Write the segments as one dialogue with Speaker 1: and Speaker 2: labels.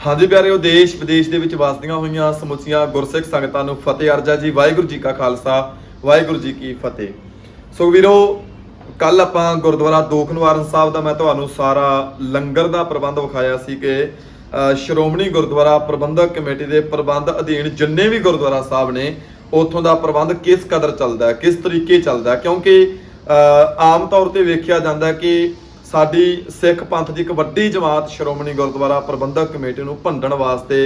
Speaker 1: हाँ जी प्यारे देश विदेश ਦੇ ਵਿੱਚ ਵਸਦੀਆਂ ਹੋਈਆਂ ਸਮੁੱਚੀਆਂ ਗੁਰਸਿੱਖ ਸੰਗਤਾਂ ਨੂੰ ਫਤਿਹ ਅਰਜ਼ਾ ਜੀ। ਵਾਹਿਗੁਰੂ ਜੀ ਕਾ ਖਾਲਸਾ ਵਾਹਿਗੁਰੂ ਜੀ ਕੀ ਫਤਿਹ। ਸੋ ਵੀਰੋ, ਕੱਲ ਆਪਾਂ ਗੁਰਦੁਆਰਾ ਦੋਖ ਨਿਵਾਰਨ ਸਾਹਿਬ ਦਾ ਮੈਂ ਤੁਹਾਨੂੰ ਸਾਰਾ ਲੰਗਰ ਦਾ ਪ੍ਰਬੰਧ ਵਿਖਾਇਆ ਸੀ ਕਿ ਸ਼੍ਰੋਮਣੀ ਗੁਰਦੁਆਰਾ ਪ੍ਰਬੰਧਕ ਕਮੇਟੀ ਦੇ ਪ੍ਰਬੰਧ ਅਧੀਨ ਜਿੰਨੇ ਵੀ ਗੁਰਦੁਆਰਾ ਸਾਹਿਬ ਨੇ ਉੱਥੋਂ ਦਾ ਪ੍ਰਬੰਧ ਕਿਸ ਕਦਰ ਚੱਲਦਾ ਹੈ, ਕਿਸ ਤਰੀਕੇ ਚੱਲਦਾ, ਕਿਉਂਕਿ ਆਮ ਤੌਰ ਤੇ ਵੇਖਿਆ ਜਾਂਦਾ ਕਿ ਸਾਡੀ ਸਿੱਖ ਪੰਥ ਦੀ ਇੱਕ ਵੱਡੀ ਜਮਾਤ ਸ਼੍ਰੋਮਣੀ ਗੁਰਦੁਆਰਾ ਪ੍ਰਬੰਧਕ ਕਮੇਟੀ ਨੂੰ ਭੰਡਣ ਵਾਸਤੇ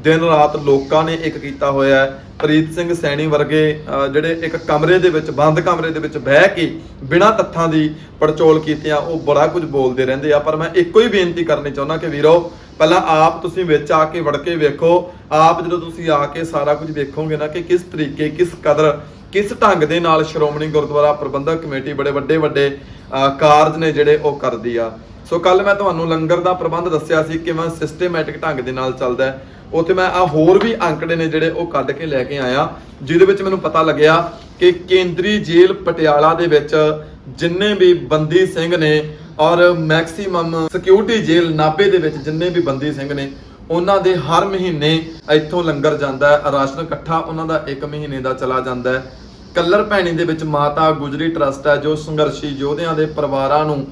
Speaker 1: ਦਿਨ ਰਾਤ ਲੋਕਾਂ ਨੇ ਇੱਕ ਕੀਤਾ ਹੋਇਆ ਹੈ। ਪ੍ਰੀਤ ਸਿੰਘ ਸੈਣੀ ਵਰਗੇ ਜਿਹੜੇ ਇੱਕ ਕਮਰੇ ਦੇ ਵਿੱਚ, ਬੰਦ ਕਮਰੇ ਦੇ ਵਿੱਚ ਬਹਿ ਕੇ ਬਿਨਾਂ ਤੱਥਾਂ ਦੀ ਪੜਚੋਲ ਕੀਤਿਆਂ ਉਹ ਬੜਾ ਕੁਝ ਬੋਲਦੇ ਰਹਿੰਦੇ ਆ। ਪਰ ਮੈਂ ਇੱਕੋ ਹੀ ਬੇਨਤੀ ਕਰਨੀ ਚਾਹੁੰਦਾ ਕਿ ਵੀਰੋ, ਪਹਿਲਾਂ ਆਪ ਤੁਸੀਂ ਵਿੱਚ ਆ ਕੇ ਵੜ ਕੇ ਵੇਖੋ। ਆਪ ਜਦੋਂ ਤੁਸੀਂ ਆ ਕੇ ਸਾਰਾ ਕੁਝ ਵੇਖੋਗੇ ਨਾ ਕਿ ਕਿਸ ਤਰੀਕੇ, ਕਿਸ ਕਦਰ, ਕਿਸ ਢੰਗ ਦੇ ਨਾਲ ਸ਼੍ਰੋਮਣੀ ਗੁਰਦੁਆਰਾ ਪ੍ਰਬੰਧਕ ਕਮੇਟੀ ਬੜੇ ਵੱਡੇ ਵੱਡੇ ਕਾਰਜ ਨੇ ਜਿਹੜੇ ਉਹ ਕਰਦੀ ਆ। ਸੋ ਕੱਲ ਮੈਂ ਤੁਹਾਨੂੰ ਲੰਗਰ ਦਾ ਪ੍ਰਬੰਧ ਦੱਸਿਆ ਸੀ ਕਿਵੇਂ ਸਿਸਟੇਮੈਟਿਕ ਢੰਗ ਦੇ ਨਾਲ ਚੱਲਦਾ ਹੈ। ਉੱਥੇ ਮੈਂ ਹੋਰ ਵੀ ਅੰਕੜੇ ਨੇ ਜਿਹੜੇ ਉਹ ਕੱਢ ਕੇ ਲੈ ਕੇ ਆਇਆ, ਜਿਹਦੇ ਵਿੱਚ ਮੈਨੂੰ ਪਤਾ ਲੱਗਿਆ ਕਿ ਕੇਂਦਰੀ ਜੇਲ੍ਹ ਪਟਿਆਲਾ ਦੇ ਵਿੱਚ ਜਿੰਨੇ ਵੀ ਬੰਦੀ ਸਿੰਘ ਨੇ ਔਰ ਮੈਕਸੀਮਮ ਸਿਕਿਉਰਿਟੀ ਜੇਲ੍ਹ ਨਾਭੇ ਦੇ ਵਿੱਚ ਜਿੰਨੇ ਵੀ ਬੰਦੀ ਸਿੰਘ ਨੇ, ਉਹਨਾਂ ਦੇ ਹਰ ਮਹੀਨੇ ਇੱਥੋਂ ਲੰਗਰ ਜਾਂਦਾ ਹੈ। ਰਾਸ਼ਨ ਇਕੱਠਾ ਉਹਨਾਂ ਦਾ 1 ਮਹੀਨੇ ਦਾ ਚਲਾ ਜਾਂਦਾ ਹੈ। ਕੱਲਰ ਭੈਣੀ ਦੇ ਵਿੱਚ ਮਾਤਾ ਗੁਜਰੀ ਟਰਸਟ ਹੈ ਜੋ ਸੰਘਰਸ਼ੀ ਯੋਧਿਆਂ ਦੇ ਪਰਿਵਾਰਾਂ ਨੂੰ,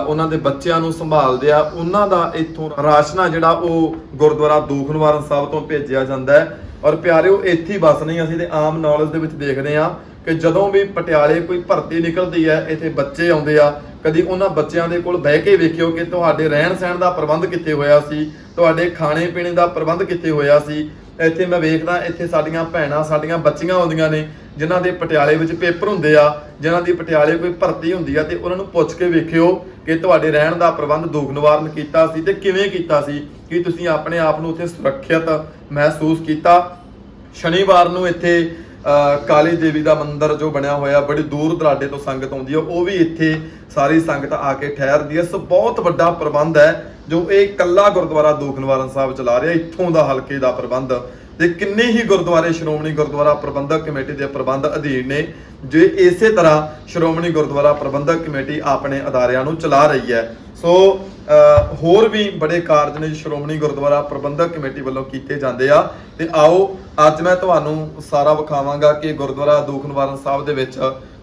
Speaker 1: ਉਹਨਾਂ ਦੇ ਬੱਚਿਆਂ ਨੂੰ ਸੰਭਾਲਦੇ ਆ। ਉਹਨਾਂ ਦਾ ਇੱਥੋਂ ਰਾਸ਼ਨ ਜਿਹੜਾ ਉਹ ਗੁਰਦੁਆਰਾ ਦੋਖ ਨਿਵਾਰਨ ਸਾਹਿਬ ਤੋਂ ਭੇਜਿਆ ਜਾਂਦਾ ਹੈ। ਔਰ ਪਿਆਰਿਓ, ਇੱਥੇ ਹੀ ਬਸ ਨਹੀਂ, ਅਸੀਂ ਤੇ ਆਮ ਨੌਲੇਜ ਦੇ ਵਿੱਚ ਦੇਖਦੇ ਆ ਕਿ ਜਦੋਂ ਵੀ ਪਟਿਆਲੇ ਕੋਈ ਭਰਤੀ ਨਿਕਲਦੀ ਹੈ, ਇੱਥੇ ਬੱਚੇ ਆਉਂਦੇ ਆ। ਕਦੀ ਉਹਨਾਂ ਬੱਚਿਆਂ ਦੇ ਕੋਲ ਬਹਿ ਕੇ ਵੇਖਿਓ ਕਿ ਤੁਹਾਡੇ ਰਹਿਣ ਸਹਿਣ ਦਾ ਪ੍ਰਬੰਧ ਕਿੱਥੇ ਹੋਇਆ ਸੀ, ਤੁਹਾਡੇ ਖਾਣੇ ਪੀਣੇ ਦਾ ਪ੍ਰਬੰਧ ਕਿੱਥੇ ਹੋਇਆ ਸੀ। ਇੱਥੇ ਮੈਂ ਵੇਖਦਾ, ਇੱਥੇ ਸਾਡੀਆਂ ਭੈਣਾਂ, ਸਾਡੀਆਂ ਬੱਚੀਆਂ ਆਉਂਦੀਆਂ ਨੇ ਜਿਨ੍ਹਾਂ ਦੇ ਪਟਿਆਲੇ ਵਿੱਚ ਪੇਪਰ ਹੁੰਦੇ ਆ, ਜਿਨ੍ਹਾਂ ਦੀ ਪਟਿਆਲੇ ਕੋਈ ਭਰਤੀ ਹੁੰਦੀ ਆ, ਤੇ ਉਹਨਾਂ ਨੂੰ ਪੁੱਛ ਕੇ ਵੇਖਿਓ ਕਿ ਤੁਹਾਡੇ ਰਹਿਣ ਦਾ ਪ੍ਰਬੰਧ ਦੋਖ ਨਿਵਾਰਨ ਕੀਤਾ ਸੀ ਤੇ ਕਿਵੇਂ ਕੀਤਾ ਸੀ, ਕਿ ਤੁਸੀਂ ਆਪਣੇ ਆਪ ਨੂੰ ਉੱਥੇ ਸੁਰੱਖਿਅਤ ਮਹਿਸੂਸ ਕੀਤਾ। ਸ਼ਨੀਵਾਰ ਨੂੰ ਇੱਥੇ ਕਾਲੀ ਦੇਵੀ ਦਾ ਮੰਦਿਰ ਜੋ ਬਣਿਆ ਹੋਇਆ, ਬੜੀ ਦੂਰ ਦਰਾਡੇ ਤੋਂ ਸੰਗਤ ਆਉਂਦੀ ਹੈ, ਉਹ ਵੀ ਇੱਥੇ ਸਾਰੀ ਸੰਗਤ ਆ ਕੇ ਠਹਿਰਦੀ ਹੈ। ਸੋ ਬਹੁਤ ਵੱਡਾ ਪ੍ਰਬੰਧ ਹੈ ਜੋ ਇਹ ਇਕੱਲਾ ਗੁਰਦੁਆਰਾ ਦੋਖ ਨਿਵਾਰਨ ਸਾਹਿਬ ਚਲਾ ਰਿਹਾ, ਇੱਥੋਂ ਦਾ ਹਲਕੇ ਦਾ ਪ੍ਰਬੰਧ। ਤੇ ਕਿੰਨੇ ਹੀ ਗੁਰਦੁਆਰੇ ਸ਼੍ਰੋਮਣੀ ਗੁਰਦੁਆਰਾ ਪ੍ਰਬੰਧਕ ਕਮੇਟੀ ਦੇ ਪ੍ਰਬੰਧ ਅਧੀਨ ਨੇ, ਜੋ ਇਸੇ ਤਰ੍ਹਾਂ ਸ਼੍ਰੋਮਣੀ ਗੁਰਦੁਆਰਾ ਪ੍ਰਬੰਧਕ ਕਮੇਟੀ ਆਪਣੇ ਅਦਾਰਿਆਂ ਨੂੰ ਚਲਾ ਰਹੀ ਹੈ। ਸੋ ਹੋਰ ਵੀ ਬੜੇ ਕਾਰਜ ਨੇ ਸ਼੍ਰੋਮਣੀ ਗੁਰਦੁਆਰਾ ਪ੍ਰਬੰਧਕ ਕਮੇਟੀ ਵੱਲੋਂ ਕੀਤੇ ਜਾਂਦੇ ਆ। ਤੇ ਆਓ ਅੱਜ ਮੈਂ ਤੁਹਾਨੂੰ ਸਾਰਾ ਵਿਖਾਵਾਂਗਾ ਕਿ ਗੁਰਦੁਆਰਾ ਦੋਖ ਨਿਵਾਰਨ ਸਾਹਿਬ ਦੇ ਵਿੱਚ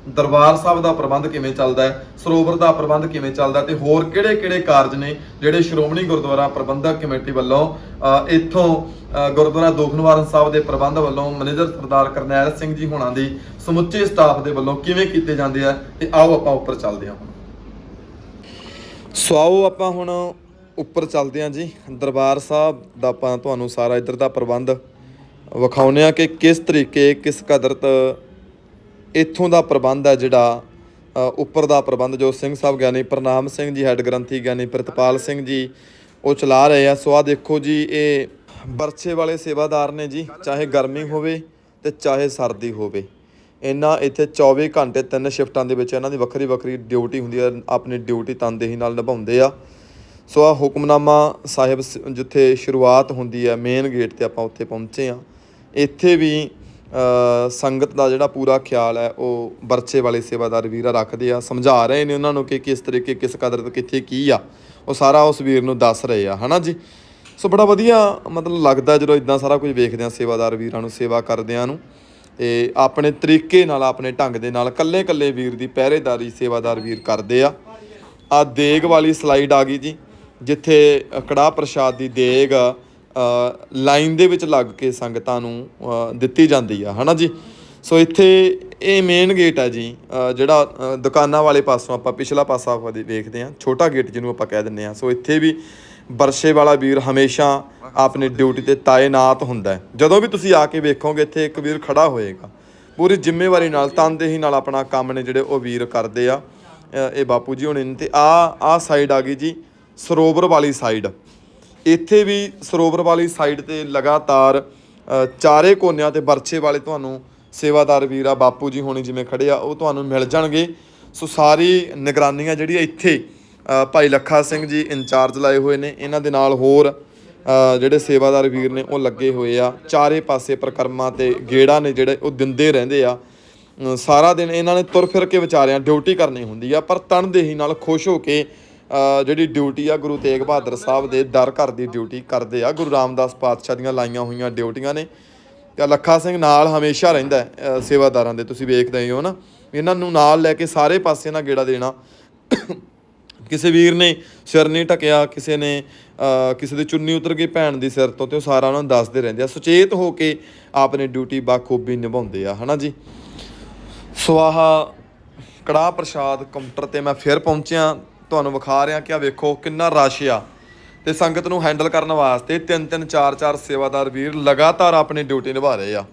Speaker 1: ਦਰਬਾਰ ਸਾਹਿਬ ਦਾ ਪ੍ਰਬੰਧ ਕਿਵੇਂ ਚੱਲਦਾ ਹੈ, ਸਰੋਵਰ ਦਾ ਪ੍ਰਬੰਧ ਕਿਵੇਂ ਚੱਲਦਾ, ਤੇ ਹੋਰ ਕਿਹੜੇ ਕਾਰਜ ਨੇ ਜਿਹੜੇ ਸ਼੍ਰੋਮਣੀ ਗੁਰਦੁਆਰਾ ਪ੍ਰਬੰਧਕ ਕਮੇਟੀ ਵੱਲੋਂ ਇੱਥੋਂ ਗੁਰਦੁਆਰਾ ਦੋਖ ਨਿਵਾਰਨ ਸਾਹਿਬ ਦੇ ਪ੍ਰਬੰਧ ਵੱਲੋਂ ਮੈਨੇਜਰ ਸਰਦਾਰ ਕਰਨੈਲ ਸਿੰਘ ਜੀ ਹੋਣਾ ਦੀ ਸਮੁੱਚੇ ਸਟਾਫ ਦੇ ਵੱਲੋਂ ਕਿਵੇਂ ਕੀਤੇ ਜਾਂਦੇ ਆ। ਤੇ ਆਓ ਆਪਾਂ ਉੱਪਰ ਚੱਲਦੇ ਹਾਂ। ਸੋ ਆਓ ਆਪਾਂ ਹੁਣ ਉੱਪਰ ਚੱਲਦੇ ਹਾਂ ਜੀ। ਦਰਬਾਰ ਸਾਹਿਬ ਦਾ ਆਪਾਂ ਤੁਹਾਨੂੰ ਸਾਰਾ ਇੱਧਰ ਦਾ ਪ੍ਰਬੰਧ ਵਿਖਾਉਂਦੇ ਹਾਂ ਕਿ ਕਿਸ ਤਰੀਕੇ, ਕਿਸ ਕਦਰਤ ਇੱਥੋਂ ਦਾ ਪ੍ਰਬੰਧ ਹੈ। ਜਿਹੜਾ ਉੱਪਰ ਦਾ ਪ੍ਰਬੰਧ ਜੋ ਸਿੰਘ ਸਾਹਿਬ ਗਿਆਨੀ ਪ੍ਰਨਾਮ ਸਿੰਘ ਜੀ, ਹੈੱਡ ਗ੍ਰੰਥੀ ਗਿਆਨੀ ਪ੍ਰਿਤਪਾਲ ਸਿੰਘ ਜੀ ਉਹ ਚਲਾ ਰਹੇ ਆ। ਸੋ ਆਹ ਦੇਖੋ ਜੀ, ਇਹ ਬਰਛੇ ਵਾਲੇ ਸੇਵਾਦਾਰ ਨੇ ਜੀ, ਚਾਹੇ ਗਰਮੀ ਹੋਵੇ ਤੇ ਚਾਹੇ ਸਰਦੀ ਹੋਵੇ। ਇਹਨਾਂ ਇੱਥੇ 24 ਘੰਟੇ 3 ਸ਼ਿਫਟਾਂ ਦੇ ਵਿੱਚ ਇਹਨਾਂ ਦੀ ਵੱਖਰੀ ਵੱਖਰੀ ਡਿਊਟੀ ਹੁੰਦੀ ਹੈ, ਆਪਣੀ ਡਿਊਟੀ ਤਨਦੇਹੀ ਨਾਲ ਨਿਭਾਉਂਦੇ ਆ। ਸੋ ਆਹ ਹੁਕਮਨਾਮਾ ਸਾਹਿਬ ਜਿੱਥੇ ਸ਼ੁਰੂਆਤ ਹੁੰਦੀ ਹੈ, ਮੇਨ ਗੇਟ 'ਤੇ ਆਪਾਂ ਉੱਥੇ ਪਹੁੰਚੇ ਹਾਂ। ਇੱਥੇ ਵੀ ਸੰਗਤ ਦਾ ਜਿਹੜਾ ਪੂਰਾ ਖਿਆਲ ਹੈ ਉਹ ਬਰਛੇ ਵਾਲੇ ਸੇਵਾਦਾਰ ਵੀਰ ਰੱਖਦੇ ਆ, ਸਮਝਾ ਰਹੇ ਨੇ ਉਹਨਾਂ ਨੂੰ ਕਿ ਕਿਸ ਤਰੀਕੇ, ਕਿਸ ਕਦਰ ਕਿੱਥੇ ਕੀ ਆ, ਉਹ ਸਾਰਾ ਉਸ ਵੀਰ ਨੂੰ ਦੱਸ ਰਹੇ ਆ, ਹੈ ਨਾ ਜੀ। ਸੋ ਬੜਾ ਵਧੀਆ ਮਤਲਬ ਲੱਗਦਾ ਜਦੋਂ ਇੱਦਾਂ ਸਾਰਾ ਕੁਝ ਵੇਖਦੇ ਹਾਂ, ਸੇਵਾਦਾਰ ਵੀਰਾਂ ਨੂੰ, ਸੇਵਾ ਕਰਦਿਆਂ ਨੂੰ। ਤੇ ਆਪਣੇ ਤਰੀਕੇ ਨਾਲ, ਆਪਣੇ ਢੰਗ ਦੇ ਨਾਲ ਕੱਲੇ ਵੀਰ ਦੀ ਪਹਿਰੇਦਾਰੀ ਸੇਵਾਦਾਰ ਵੀਰ ਕਰਦੇ ਆ। ਆਹ ਦੇਗ ਵਾਲੀ ਸਲਾਈਡ ਆ ਗਈ ਜੀ, ਜਿੱਥੇ ਕੜਾਹ ਪ੍ਰਸ਼ਾਦ ਦੀ ਦੇਗ ਲਾਈਨ ਦੇ ਵਿੱਚ ਲੱਗ ਕੇ ਸੰਗਤਾਂ ਨੂੰ ਦਿੱਤੀ ਜਾਂਦੀ ਆ, ਹੈ ਨਾ ਜੀ। ਸੋ ਇੱਥੇ ਇਹ ਮੇਨ ਗੇਟ ਹੈ ਜੀ, ਜਿਹੜਾ ਦੁਕਾਨਾਂ ਵਾਲੇ ਪਾਸੋਂ ਆਪਾਂ ਪਿਛਲਾ ਪਾਸਾ ਵੇਖਦੇ ਹਾਂ, ਛੋਟਾ ਗੇਟ ਜਿਹਨੂੰ ਆਪਾਂ ਕਹਿ ਦਿੰਦੇ ਹਾਂ। ਸੋ ਇੱਥੇ ਵੀ ਬਰਛੇ ਵਾਲਾ ਵੀਰ ਹਮੇਸ਼ਾ ਆਪਣੀ ਡਿਊਟੀ 'ਤੇ ਤਾਇਨਾਤ ਹੁੰਦਾ ਹੈ। ਜਦੋਂ ਵੀ ਤੁਸੀਂ ਆ ਕੇ ਵੇਖੋਗੇ ਇੱਥੇ ਇੱਕ ਵੀਰ ਖੜਾ ਹੋਏਗਾ, ਪੂਰੀ ਜ਼ਿੰਮੇਵਾਰੀ ਨਾਲ, ਤਨਦੇਹੀ ਨਾਲ ਆਪਣਾ ਕੰਮ ਨੇ ਜਿਹੜੇ ਉਹ ਵੀਰ ਕਰਦੇ ਆ। ਇਹ ਬਾਪੂ ਜੀ ਹੋਣੇ ਨੇ। ਤੇ ਆਹ ਸਾਈਡ ਆ ਗਈ ਜੀ ਸਰੋਵਰ ਵਾਲੀ ਸਾਈਡ। ਇੱਥੇ ਵੀ ਸਰੋਵਰ ਵਾਲੀ ਸਾਈਡ 'ਤੇ ਲਗਾਤਾਰ ਚਾਰੇ ਕੋਨਿਆਂ 'ਤੇ ਬਰਛੇ ਵਾਲੇ ਤੁਹਾਨੂੰ ਸੇਵਾਦਾਰ ਵੀਰ ਆ, ਬਾਪੂ ਜੀ ਹੋਣੀ ਜਿਵੇਂ ਖੜੇ ਆ, ਉਹ ਤੁਹਾਨੂੰ ਮਿਲ ਜਾਣਗੇ। ਸੋ ਸਾਰੀ ਨਿਗਰਾਨੀਆਂ ਜਿਹੜੀਆਂ ਇੱਥੇ ਭਾਈ ਲੱਖਾ ਸਿੰਘ ਜੀ ਇੰਚਾਰਜ ਲਾਏ ਹੋਏ ਨੇ, ਇਹਨਾਂ ਦੇ ਨਾਲ ਹੋਰ ਜਿਹੜੇ ਸੇਵਾਦਾਰ ਵੀਰ ਨੇ ਉਹ ਲੱਗੇ ਹੋਏ ਆ। ਚਾਰੇ ਪਾਸੇ ਪ੍ਰਕਰਮਾਂ ਤੇ ਗੇੜਾ ਨੇ ਜਿਹੜੇ ਉਹ ਦਿੰਦੇ ਰਹਿੰਦੇ ਆ। ਸਾਰਾ ਦਿਨ ਇਹਨਾਂ ਨੇ ਤੁਰ ਫਿਰ ਕੇ ਵਿਚਾਰਿਆਂ ਡਿਊਟੀ ਕਰਨੀ ਹੁੰਦੀ ਆ, ਪਰ ਤਨਦੇਹੀ ਨਾਲ ਖੁਸ਼ ਹੋ ਕੇ ਜਿਹੜੀ ਡਿਊਟੀ ਆ ਗੁਰੂ ਤੇਗ ਬਹਾਦਰ ਸਾਹਿਬ ਦੇ ਦਰ ਘਰ ਦੀ ਡਿਊਟੀ ਕਰਦੇ ਆ। ਗੁਰੂ ਰਾਮਦਾਸ ਪਾਤਸ਼ਾਹ ਦੀਆਂ ਲਾਈਆਂ ਹੋਈਆਂ ਡਿਊਟੀਆਂ ਨੇ ਤੇ ਲੱਖਾ ਸਿੰਘ ਨਾਲ ਹਮੇਸ਼ਾ ਰਹਿੰਦਾ ਸੇਵਾਦਾਰਾਂ ਦੇ। ਤੁਸੀਂ ਵੇਖਦੇ ਹੋ ਨਾ, ਇਹਨਾਂ ਨੂੰ ਨਾਲ ਲੈ ਕੇ ਸਾਰੇ ਪਾਸੇ ਨਾਲ ਗੇੜਾ ਦੇਣਾ। ਕਿਸੇ ਵੀਰ ਨੇ ਸਿਰ ਨਹੀਂ ਢਕਿਆ, ਕਿਸੇ ਨੇ ਕਿਸੇ ਦੀ ਚੁੰਨੀ ਉਤਰ ਗਈ ਭੈਣ ਦੀ ਸਿਰ ਤੋਂ, ਤੇ ਉਹ ਸਾਰਾ ਉਹਨਾਂ ਨੂੰ ਦੱਸਦੇ ਰਹਿੰਦੇ ਆ। ਸੁਚੇਤ ਹੋ ਕੇ ਆਪਣੀ ਡਿਊਟੀ ਬਾਖੂਬੀ ਨਿਭਾਉਂਦੇ ਆ, ਹੈ ਨਾ ਜੀ। ਸੋ ਆਹ ਕੜਾਹ ਪ੍ਰਸ਼ਾਦ ਕਾਊਂਟਰ 'ਤੇ ਮੈਂ ਫਿਰ ਪਹੁੰਚਿਆ, ਤੁਹਾਨੂੰ ਵਿਖਾ ਰਿਹਾ ਕਿ ਆ ਵੇਖੋ ਕਿੰਨਾ ਰਸ਼ ਆ। ਤੇ ਸੰਗਤ ਨੂੰ ਹੈਂਡਲ ਕਰਨ ਵਾਸਤੇ 3-3 4-4 ਸੇਵਾਦਾਰ ਵੀਰ ਲਗਾਤਾਰ ਆਪਣੀ ਡਿਊਟੀ ਨਿਭਾ ਰਹੇ ਆ।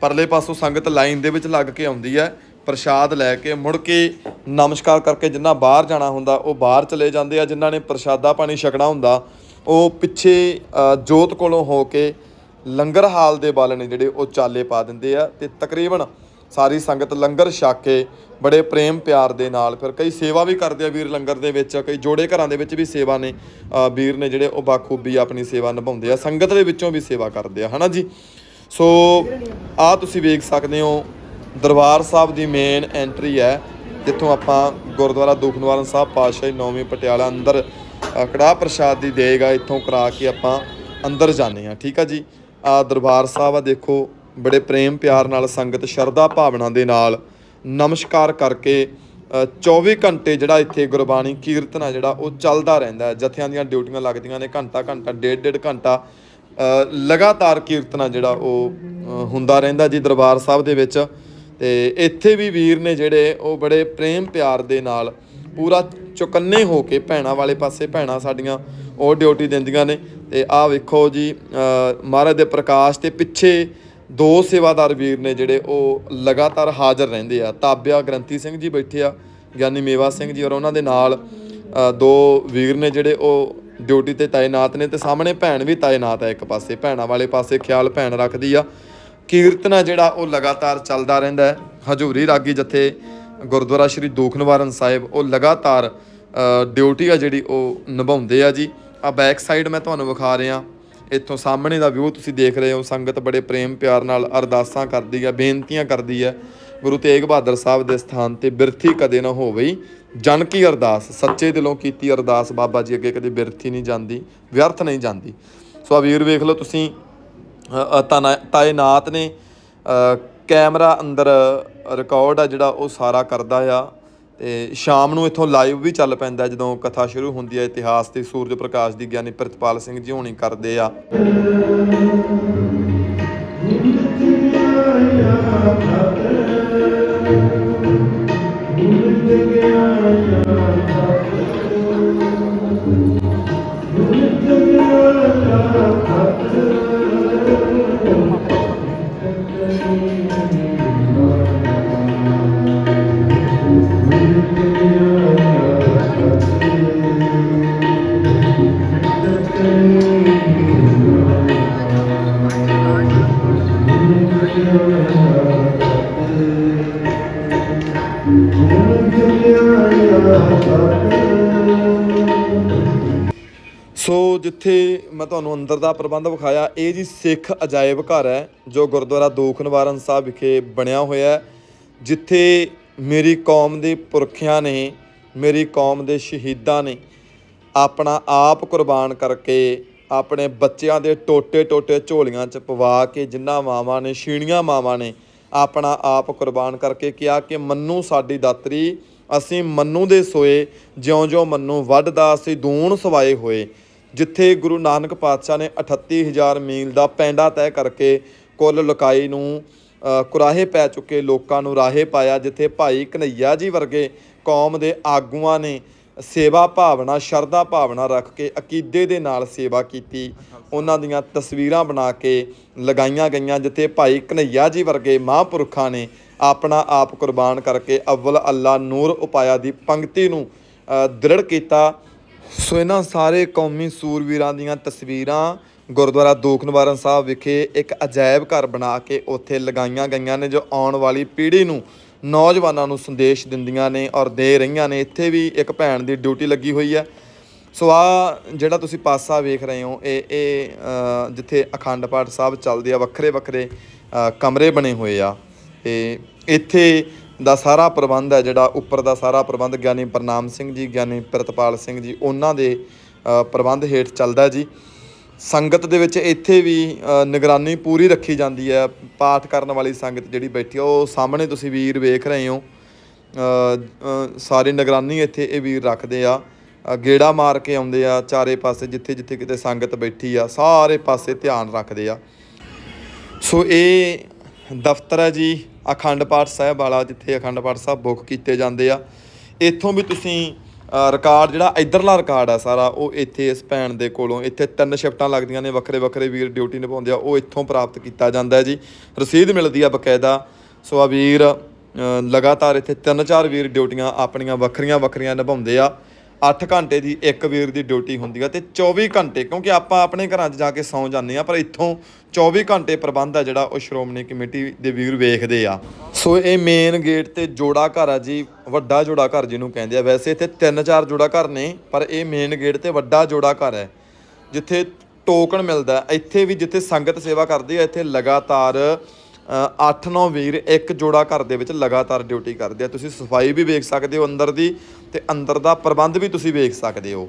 Speaker 1: ਪਰਲੇ ਪਾਸੋਂ ਸੰਗਤ ਲਾਈਨ ਦੇ ਵਿੱਚ ਲੱਗ ਕੇ ਆਉਂਦੀ ਹੈ ਪ੍ਰਸ਼ਾਦ ਲੈ ਕੇ, ਮੁੜ ਕੇ ਨਮਸਕਾਰ ਕਰਕੇ ਜਿੰਨਾ ਬਾਹਰ ਜਾਣਾ ਹੁੰਦਾ ਉਹ ਬਾਹਰ ਚਲੇ ਜਾਂਦੇ ਆ। ਜਿਨ੍ਹਾਂ ਨੇ ਪ੍ਰਸ਼ਾਦਾ ਪਾਣੀ ਛਕਣਾ ਹੁੰਦਾ ਉਹ ਪਿੱਛੇ ਜੋਤ ਕੋਲੋਂ ਹੋ ਕੇ ਲੰਗਰ ਹਾਲ ਦੇ ਵੱਲ ਨੇ ਜਿਹੜੇ ਉਹ ਚਾਲੇ ਪਾ ਦਿੰਦੇ ਆ। ਤੇ ਤਕਰੀਬਨ ਸਾਰੀ ਸੰਗਤ ਲੰਗਰ ਛਕ ਕੇ ਬੜੇ ਪ੍ਰੇਮ ਪਿਆਰ ਦੇ ਨਾਲ, ਫਿਰ ਕਈ ਸੇਵਾ ਵੀ ਕਰਦੇ ਆ ਵੀਰ ਲੰਗਰ ਦੇ ਵਿੱਚ, ਕਈ ਜੋੜੇ ਘਰਾਂ ਦੇ ਵਿੱਚ ਵੀ ਸੇਵਾ ਨੇ ਵੀਰ ਨੇ ਜਿਹੜੇ ਉਹ ਬਾਖੂਬੀ ਆਪਣੀ ਸੇਵਾ ਨਿਭਾਉਂਦੇ ਆ, ਸੰਗਤ ਦੇ ਵਿੱਚੋਂ ਵੀ ਸੇਵਾ ਕਰਦੇ ਆ, ਹੈ ਨਾ ਜੀ। ਸੋ ਆਹ ਤੁਸੀਂ ਵੇਖ ਸਕਦੇ ਹੋ ਦਰਬਾਰ ਸਾਹਿਬ ਦੀ ਮੇਨ ਐਂਟਰੀ ਹੈ, ਜਿੱਥੋਂ ਆਪਾਂ ਗੁਰਦੁਆਰਾ ਦੁੱਖ ਨਿਵਾਰਨ ਸਾਹਿਬ ਪਾਤਸ਼ਾਹੀ 9ਵੀਂ ਪਟਿਆਲਾ ਅੰਦਰ ਕੜਾਹ ਪ੍ਰਸ਼ਾਦ ਦੀ ਦੇਗ ਆ, ਇੱਥੋਂ ਕਰਾ ਕੇ ਆਪਾਂ ਅੰਦਰ ਜਾਂਦੇ ਹਾਂ, ਠੀਕ ਆ ਜੀ। ਆਹ ਦਰਬਾਰ ਸਾਹਿਬ ਆ, ਦੇਖੋ ਬੜੇ ਪ੍ਰੇਮ ਪਿਆਰ ਨਾਲ ਸੰਗਤ ਸ਼ਰਧਾ ਭਾਵਨਾ ਦੇ ਨਾਲ ਨਮਸਕਾਰ ਕਰਕੇ 24 ਘੰਟੇ ਜਿਹੜਾ ਇੱਥੇ ਗੁਰਬਾਣੀ ਕੀਰਤਨ ਆ ਜਿਹੜਾ ਉਹ ਚੱਲਦਾ ਰਹਿੰਦਾ। ਜਥਿਆਂ ਦੀਆਂ ਡਿਊਟੀਆਂ ਲੱਗਦੀਆਂ ਨੇ, ਘੰਟਾ 1.5 ਘੰਟਾ ਲਗਾਤਾਰ ਕੀਰਤਨ ਆ ਜਿਹੜਾ ਉਹ ਹੁੰਦਾ ਰਹਿੰਦਾ ਜੀ ਦਰਬਾਰ ਸਾਹਿਬ ਦੇ ਵਿੱਚ। ਤੇ ਇੱਥੇ ਵੀ ਵੀਰ ਨੇ ਜਿਹੜੇ ਉਹ ਬੜੇ ਪ੍ਰੇਮ ਪਿਆਰ ਦੇ ਨਾਲ ਪੂਰਾ ਚੁਕੰਨੇ ਹੋ ਕੇ, ਭੈਣਾਂ ਵਾਲੇ ਪਾਸੇ ਭੈਣਾਂ ਸਾਡੀਆਂ ਉਹ ਡਿਊਟੀ ਦਿੰਦੀਆਂ ਨੇ। ਤੇ ਆਹ ਵੇਖੋ ਜੀ ਮਹਾਰਾਜ ਦੇ ਪ੍ਰਕਾਸ਼ ਤੇ ਪਿੱਛੇ 2 ਸੇਵਾਦਾਰ ਵੀਰ ਨੇ ਜਿਹੜੇ ਉਹ ਲਗਾਤਾਰ ਹਾਜ਼ਰ ਰਹਿੰਦੇ ਆ। ਤਾਬਿਆ ਗ੍ਰੰਥੀ ਸਿੰਘ ਜੀ ਬੈਠੇ ਆ, ਗਿਆਨੀ ਮੇਵਾ ਸਿੰਘ ਜੀ, ਔਰ ਉਹਨਾਂ ਦੇ ਨਾਲ 2 ਵੀਰ ਨੇ ਜਿਹੜੇ ਉਹ ਡਿਊਟੀ ਤੇ ਤਾਇਨਾਤ ਨੇ। ਤੇ ਸਾਹਮਣੇ ਭੈਣ ਵੀ ਤਾਇਨਾਤ ਹੈ ਇੱਕ ਪਾਸੇ, ਭੈਣਾਂ ਵਾਲੇ ਪਾਸੇ ਖਿਆਲ ਭੈਣ ਰੱਖਦੀ ਆ। ਕੀਰਤਨ ਆ ਜਿਹੜਾ ਉਹ ਲਗਾਤਾਰ ਚੱਲਦਾ ਰਹਿੰਦਾ ਹੈ। ਹਜ਼ੂਰੀ ਰਾਗੀ ਜਥੇ ਗੁਰਦੁਆਰਾ ਸ਼੍ਰੀ ਦੁੱਖ ਨਿਵਾਰਨ ਸਾਹਿਬ ਉਹ ਲਗਾਤਾਰ ਡਿਊਟੀ ਆ ਜਿਹੜੀ ਉਹ ਨਿਭਾਉਂਦੇ ਆ ਜੀ। ਆ ਬੈਕ ਸਾਈਡ ਮੈਂ ਤੁਹਾਨੂੰ ਵਿਖਾ ਰਿਹਾ, ਇੱਥੋਂ ਸਾਹਮਣੇ ਦਾ ਵਿਊ ਤੁਸੀਂ ਦੇਖ ਰਹੇ ਹੋ। ਸੰਗਤ ਬੜੇ ਪ੍ਰੇਮ ਪਿਆਰ ਨਾਲ ਅਰਦਾਸਾਂ ਕਰਦੀ ਹੈ, ਬੇਨਤੀਆਂ ਕਰਦੀ ਹੈ। ਗੁਰੂ ਤੇਗ ਬਹਾਦਰ ਸਾਹਿਬ ਦੇ ਸਥਾਨ ਤੇ ਬਿਰਥੀ ਕਦੇ ਨਾ ਹੋਵੇ, ਜਨ ਕੀ ਅਰਦਾਸ, ਸੱਚੇ ਦਿਲੋਂ ਕੀਤੀ ਅਰਦਾਸ ਬਾਬਾ ਜੀ ਅੱਗੇ ਕਦੇ ਬਿਰਥੀ ਨਹੀਂ ਜਾਂਦੀ, ਵਿਅਰਥ ਨਹੀਂ ਜਾਂਦੀ। ਸੋ ਆ ਵੀਰ ਵੇਖ ਲਓ ਤੁਸੀਂ ਤਾਇਨਾਤ ਨੇ, ਕੈਮਰਾ ਅੰਦਰ ਰਿਕਾਰਡ ਆ ਜਿਹੜਾ ਉਹ ਸਾਰਾ ਕਰਦਾ ਆ। ਤੇ ਸ਼ਾਮ ਨੂੰ ਇੱਥੋਂ ਲਾਈਵ ਵੀ ਚੱਲ ਪੈਂਦਾ ਜਦੋਂ ਕਥਾ ਸ਼ੁਰੂ ਹੁੰਦੀ ਹੈ ਇਤਿਹਾਸ ਤੇ ਸੂਰਜ ਪ੍ਰਕਾਸ਼ ਦੀ। ਗਿਆਨੀ ਪ੍ਰਿਤਪਾਲ ਸਿੰਘ ਜੀ ਹੋਣੀ ਕਰਦੇ ਆ। ਸੋ ਜਿੱਥੇ ਮੈਂ ਤੁਹਾਨੂੰ ਅੰਦਰ ਦਾ ਪ੍ਰਬੰਧ ਵਿਖਾਇਆ, ਇਹ ਜੀ ਸਿੱਖ ਅਜਾਇਬ ਘਰ ਹੈ ਜੋ ਗੁਰਦੁਆਰਾ ਦੁੱਖ ਨਿਵਾਰਨ ਸਾਹਿਬ ਵਿਖੇ ਬਣਿਆ ਹੋਇਆ ਹੈ, ਜਿੱਥੇ ਮੇਰੀ ਕੌਮ ਦੇ ਪੁਰਖਿਆਂ ਨੇ, ਮੇਰੀ ਕੌਮ ਦੇ ਸ਼ਹੀਦਾਂ ਨੇ ਆਪਣਾ ਆਪ ਕੁਰਬਾਨ ਕਰਕੇ ਆਪਣੇ ਬੱਚਿਆਂ ਦੇ ਟੋਟੇ ਟੋਟੇ ਝੋਲੀਆਂ 'ਚ ਪਵਾ ਕੇ, ਜਿਨ੍ਹਾਂ ਮਾਵਾਂ ਨੇ, ਛੀਣੀਆਂ ਮਾਵਾਂ ਨੇ ਆਪਣਾ ਆਪ ਕੁਰਬਾਨ ਕਰਕੇ ਕਿਹਾ ਕਿ ਮੰਨੂ ਸਾਡੀ ਦਾਤਰੀ, ਅਸੀਂ ਮੰਨੂ ਦੇ ਸੋਏ, ਜਿਉਂ ਜਿਉਂ ਮੰਨੂ ਵੱਢਦਾ ਅਸੀਂ ਦੂਣ ਸਵਾਏ ਹੋਏ। ਜਿੱਥੇ ਗੁਰੂ ਨਾਨਕ ਪਾਤਸ਼ਾਹ ਨੇ 38,000 ਮੀਲ ਦਾ ਪੈਂਡਾ ਤੈਅ ਕਰਕੇ ਕੁੱਲ ਲੁਕਾਈ ਨੂੰ ਕੁਰਾਹੇ ਪੈ ਚੁੱਕੇ ਲੋਕਾਂ ਨੂੰ ਰਾਹੇ ਪਾਇਆ, ਜਿੱਥੇ ਭਾਈ ਕਨ੍ਹਈਆ ਜੀ ਵਰਗੇ ਕੌਮ ਦੇ ਆਗੂਆਂ ਨੇ ਸੇਵਾ ਭਾਵਨਾ, ਸ਼ਰਧਾ ਭਾਵਨਾ ਰੱਖ ਕੇ ਅਕੀਦੇ ਦੇ ਨਾਲ ਸੇਵਾ ਕੀਤੀ, ਉਹਨਾਂ ਦੀਆਂ ਤਸਵੀਰਾਂ ਬਣਾ ਕੇ ਲਗਾਈਆਂ ਗਈਆਂ, ਜਿੱਥੇ ਭਾਈ ਕਨ੍ਹਈਆ ਜੀ ਵਰਗੇ ਮਹਾਂਪੁਰਖਾਂ ਨੇ ਆਪਣਾ ਆਪ ਕੁਰਬਾਨ ਕਰਕੇ ਅਵਲ ਅੱਲਾ ਨੂਰ ਉਪਾਇਆ ਦੀ ਪੰਕਤੀ ਨੂੰ ਦ੍ਰਿੜ ਕੀਤਾ। ਸੋ ਇਹਨਾਂ ਸਾਰੇ ਕੌਮੀ ਸੂਰਵੀਰਾਂ ਦੀਆਂ ਤਸਵੀਰਾਂ ਗੁਰਦੁਆਰਾ ਦੁੱਖ ਨਿਵਾਰਨ ਸਾਹਿਬ ਵਿਖੇ ਇੱਕ ਅਜਾਇਬ ਘਰ ਬਣਾ ਕੇ ਉੱਥੇ ਲਗਾਈਆਂ ਗਈਆਂ ਨੇ, ਜੋ ਆਉਣ ਵਾਲੀ ਪੀੜ੍ਹੀ ਨੂੰ, ਨੌਜਵਾਨਾਂ ਨੂੰ ਸੰਦੇਸ਼ ਦਿੰਦੀਆਂ ਨੇ ਔਰ ਦੇ ਰਹੀਆਂ ਨੇ। ਇੱਥੇ ਵੀ ਇੱਕ ਭੈਣ ਦੀ ਡਿਊਟੀ ਲੱਗੀ ਹੋਈ ਹੈ। ਸੋ ਆ ਜਿਹੜਾ ਤੁਸੀਂ ਪਾਸਾ ਵੇਖ ਰਹੇ ਹੋ, ਇਹ ਜਿੱਥੇ ਅਖੰਡ ਪਾਠ ਸਾਹਿਬ ਚੱਲਦੇ ਆ, ਵੱਖਰੇ ਵੱਖਰੇ ਕਮਰੇ ਬਣੇ ਹੋਏ ਆ। ਤੇ ਇੱਥੇ ਦਾ ਸਾਰਾ ਪ੍ਰਬੰਧ ਹੈ ਜਿਹੜਾ, ਉੱਪਰ ਦਾ ਸਾਰਾ ਪ੍ਰਬੰਧ ਗਿਆਨੀ ਪ੍ਰਨਾਮ ਸਿੰਘ ਜੀ, ਗਿਆਨੀ ਪ੍ਰਿਤਪਾਲ ਸਿੰਘ ਜੀ, ਉਹਨਾਂ ਦੇ ਪ੍ਰਬੰਧ ਹੇਠ ਚੱਲਦਾ ਜੀ। ਸੰਗਤ ਦੇ ਵਿੱਚ ਇੱਥੇ ਵੀ ਨਿਗਰਾਨੀ ਪੂਰੀ ਰੱਖੀ ਜਾਂਦੀ ਹੈ। ਪਾਠ ਕਰਨ ਵਾਲੀ ਸੰਗਤ ਜਿਹੜੀ ਬੈਠੀ ਆ, ਉਹ ਸਾਹਮਣੇ ਤੁਸੀਂ ਵੀਰ ਵੇਖ ਰਹੇ ਹੋ, ਸਾਰੀ ਨਿਗਰਾਨੀ ਇੱਥੇ ਇਹ ਵੀਰ ਰੱਖਦੇ ਆ। ਗੇੜਾ ਮਾਰ ਕੇ ਆਉਂਦੇ ਆ ਚਾਰੇ ਪਾਸੇ, ਜਿੱਥੇ ਜਿੱਥੇ ਕਿਤੇ ਸੰਗਤ ਬੈਠੀ ਆ ਸਾਰੇ ਪਾਸੇ ਧਿਆਨ ਰੱਖਦੇ ਆ। ਸੋ ਇਹ ਦਫ਼ਤਰ ਹੈ ਜੀ ਅਖੰਡ ਪਾਠ ਸਾਹਿਬ ਵਾਲਾ, ਜਿੱਥੇ ਅਖੰਡ ਪਾਠ ਸਾਹਿਬ ਬੁੱਕ ਕੀਤੇ ਜਾਂਦੇ ਆ। ਇੱਥੋਂ ਵੀ ਤੁਸੀਂ ਰਿਕਾਰਡ ਜਿਹੜਾ ਇੱਧਰਲਾ ਰਿਕਾਰਡ ਆ ਸਾਰਾ, ਉਹ ਇੱਥੇ ਇਸ ਭੈਣ ਦੇ ਕੋਲੋਂ, ਇੱਥੇ 3 ਸ਼ਿਫਟਾਂ ਲੱਗਦੀਆਂ ਨੇ, ਵੱਖਰੇ ਵੱਖਰੇ ਵੀਰ ਡਿਊਟੀ ਨਿਭਾਉਂਦੇ ਆ, ਉਹ ਇੱਥੋਂ ਪ੍ਰਾਪਤ ਕੀਤਾ ਜਾਂਦਾ ਜੀ। ਰਸੀਦ ਮਿਲਦੀ ਆ ਬਕਾਇਦਾ। ਸੋ ਆ ਵੀਰ ਲਗਾਤਾਰ ਇੱਥੇ 3-4 ਵੀਰ ਡਿਊਟੀਆਂ ਆਪਣੀਆਂ ਵੱਖਰੀਆਂ ਵੱਖਰੀਆਂ ਨਿਭਾਉਂਦੇ ਆ। 8 ਘੰਟੇ ਦੀ ਇੱਕ ਵੀਰ ਦੀ ਡਿਊਟੀ ਹੁੰਦੀ ਆ, ਅਤੇ 24 ਘੰਟੇ, ਕਿਉਂਕਿ ਆਪਾਂ ਆਪਣੇ ਘਰਾਂ 'ਚ ਜਾ ਕੇ ਸੌਂ ਜਾਂਦੇ ਆ, ਪਰ ਇੱਥੋਂ 24 ਘੰਟੇ ਪ੍ਰਬੰਧ ਆ ਜਿਹੜਾ ਉਹ ਸ਼੍ਰੋਮਣੀ ਕਮੇਟੀ ਦੇ ਵੀਰ ਵੇਖਦੇ ਆ। ਸੋ ਇਹ ਮੇਨ ਗੇਟ ਤੇ ਜੋੜਾ ਘਰ ਆ ਜੀ, ਵੱਡਾ ਜੋੜਾ ਘਰ ਜਿਹਨੂੰ ਕਹਿੰਦੇ ਆ। ਵੈਸੇ ਇੱਥੇ 3-4 ਜੋੜਾ ਘਰ ਨੇ, ਪਰ ਇਹ ਮੇਨ ਗੇਟ ਤੇ ਵੱਡਾ ਜੋੜਾ ਘਰ ਹੈ ਜਿੱਥੇ ਟੋਕਨ ਮਿਲਦਾ। ਇੱਥੇ ਵੀ ਜਿੱਥੇ ਸੰਗਤ ਸੇਵਾ ਕਰਦੀ ਆ, ਇੱਥੇ ਲਗਾਤਾਰ 8-9 ਵੀਰ ਇੱਕ ਜੋੜਾ ਘਰ ਦੇ ਵਿੱਚ ਲਗਾਤਾਰ ਡਿਊਟੀ ਕਰਦੇ ਆ। ਤੁਸੀਂ ਸਫਾਈ ਵੀ ਵੇਖ ਸਕਦੇ ਹੋ ਅੰਦਰ ਦੀ, ਤੇ ਅੰਦਰ ਦਾ ਪ੍ਰਬੰਧ ਵੀ ਤੁਸੀਂ ਵੇਖ ਸਕਦੇ ਹੋ।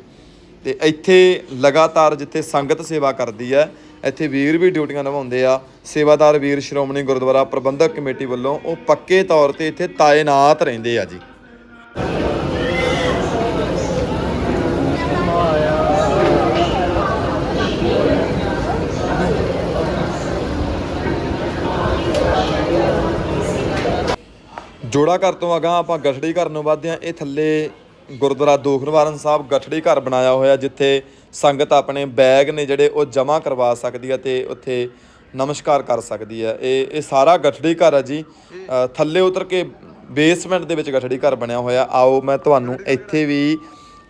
Speaker 1: ਤੇ ਇੱਥੇ ਲਗਾਤਾਰ ਜਿੱਥੇ ਸੰਗਤ ਸੇਵਾ ਕਰਦੀ ਹੈ, ਇੱਥੇ ਵੀਰ ਵੀ ਡਿਊਟੀਆਂ ਨਿਭਾਉਂਦੇ ਆ। ਸੇਵਾਦਾਰ ਵੀਰ ਸ਼੍ਰੋਮਣੀ ਗੁਰਦੁਆਰਾ ਪ੍ਰਬੰਧਕ ਕਮੇਟੀ ਵੱਲੋਂ ਉਹ ਪੱਕੇ ਤੌਰ ਤੇ ਇੱਥੇ ਤਾਇਨਾਤ ਰਹਿੰਦੇ ਆ ਜੀ। ਜੋੜਾ ਘਰ ਤੋਂ ਅਗਾਂਹ ਆਪਾਂ ਗਠੜੀ ਘਰ ਨੂੰ ਵੱਧਦੇ ਹਾਂ। ਇਹ ਥੱਲੇ ਗੁਰਦੁਆਰਾ ਦੂਖ ਨਿਵਾਰਨ ਸਾਹਿਬ ਗਠੜੀ ਘਰ ਬਣਾਇਆ ਹੋਇਆ, ਜਿੱਥੇ ਸੰਗਤ ਆਪਣੇ ਬੈਗ ਨੇ ਜਿਹੜੇ ਉਹ ਜਮ੍ਹਾਂ ਕਰਵਾ ਸਕਦੀ ਹੈ ਅਤੇ ਉੱਥੇ ਨਮਸਕਾਰ ਕਰ ਸਕਦੀ ਹੈ। ਇਹ ਸਾਰਾ ਗਠੜੀ ਘਰ ਹੈ ਜੀ। ਥੱਲੇ ਉਤਰ ਕੇ ਬੇਸਮੈਂਟ ਦੇ ਵਿੱਚ ਗਠੜੀ ਘਰ ਬਣਿਆ ਹੋਇਆ। ਆਓ ਮੈਂ ਤੁਹਾਨੂੰ ਇੱਥੇ ਵੀ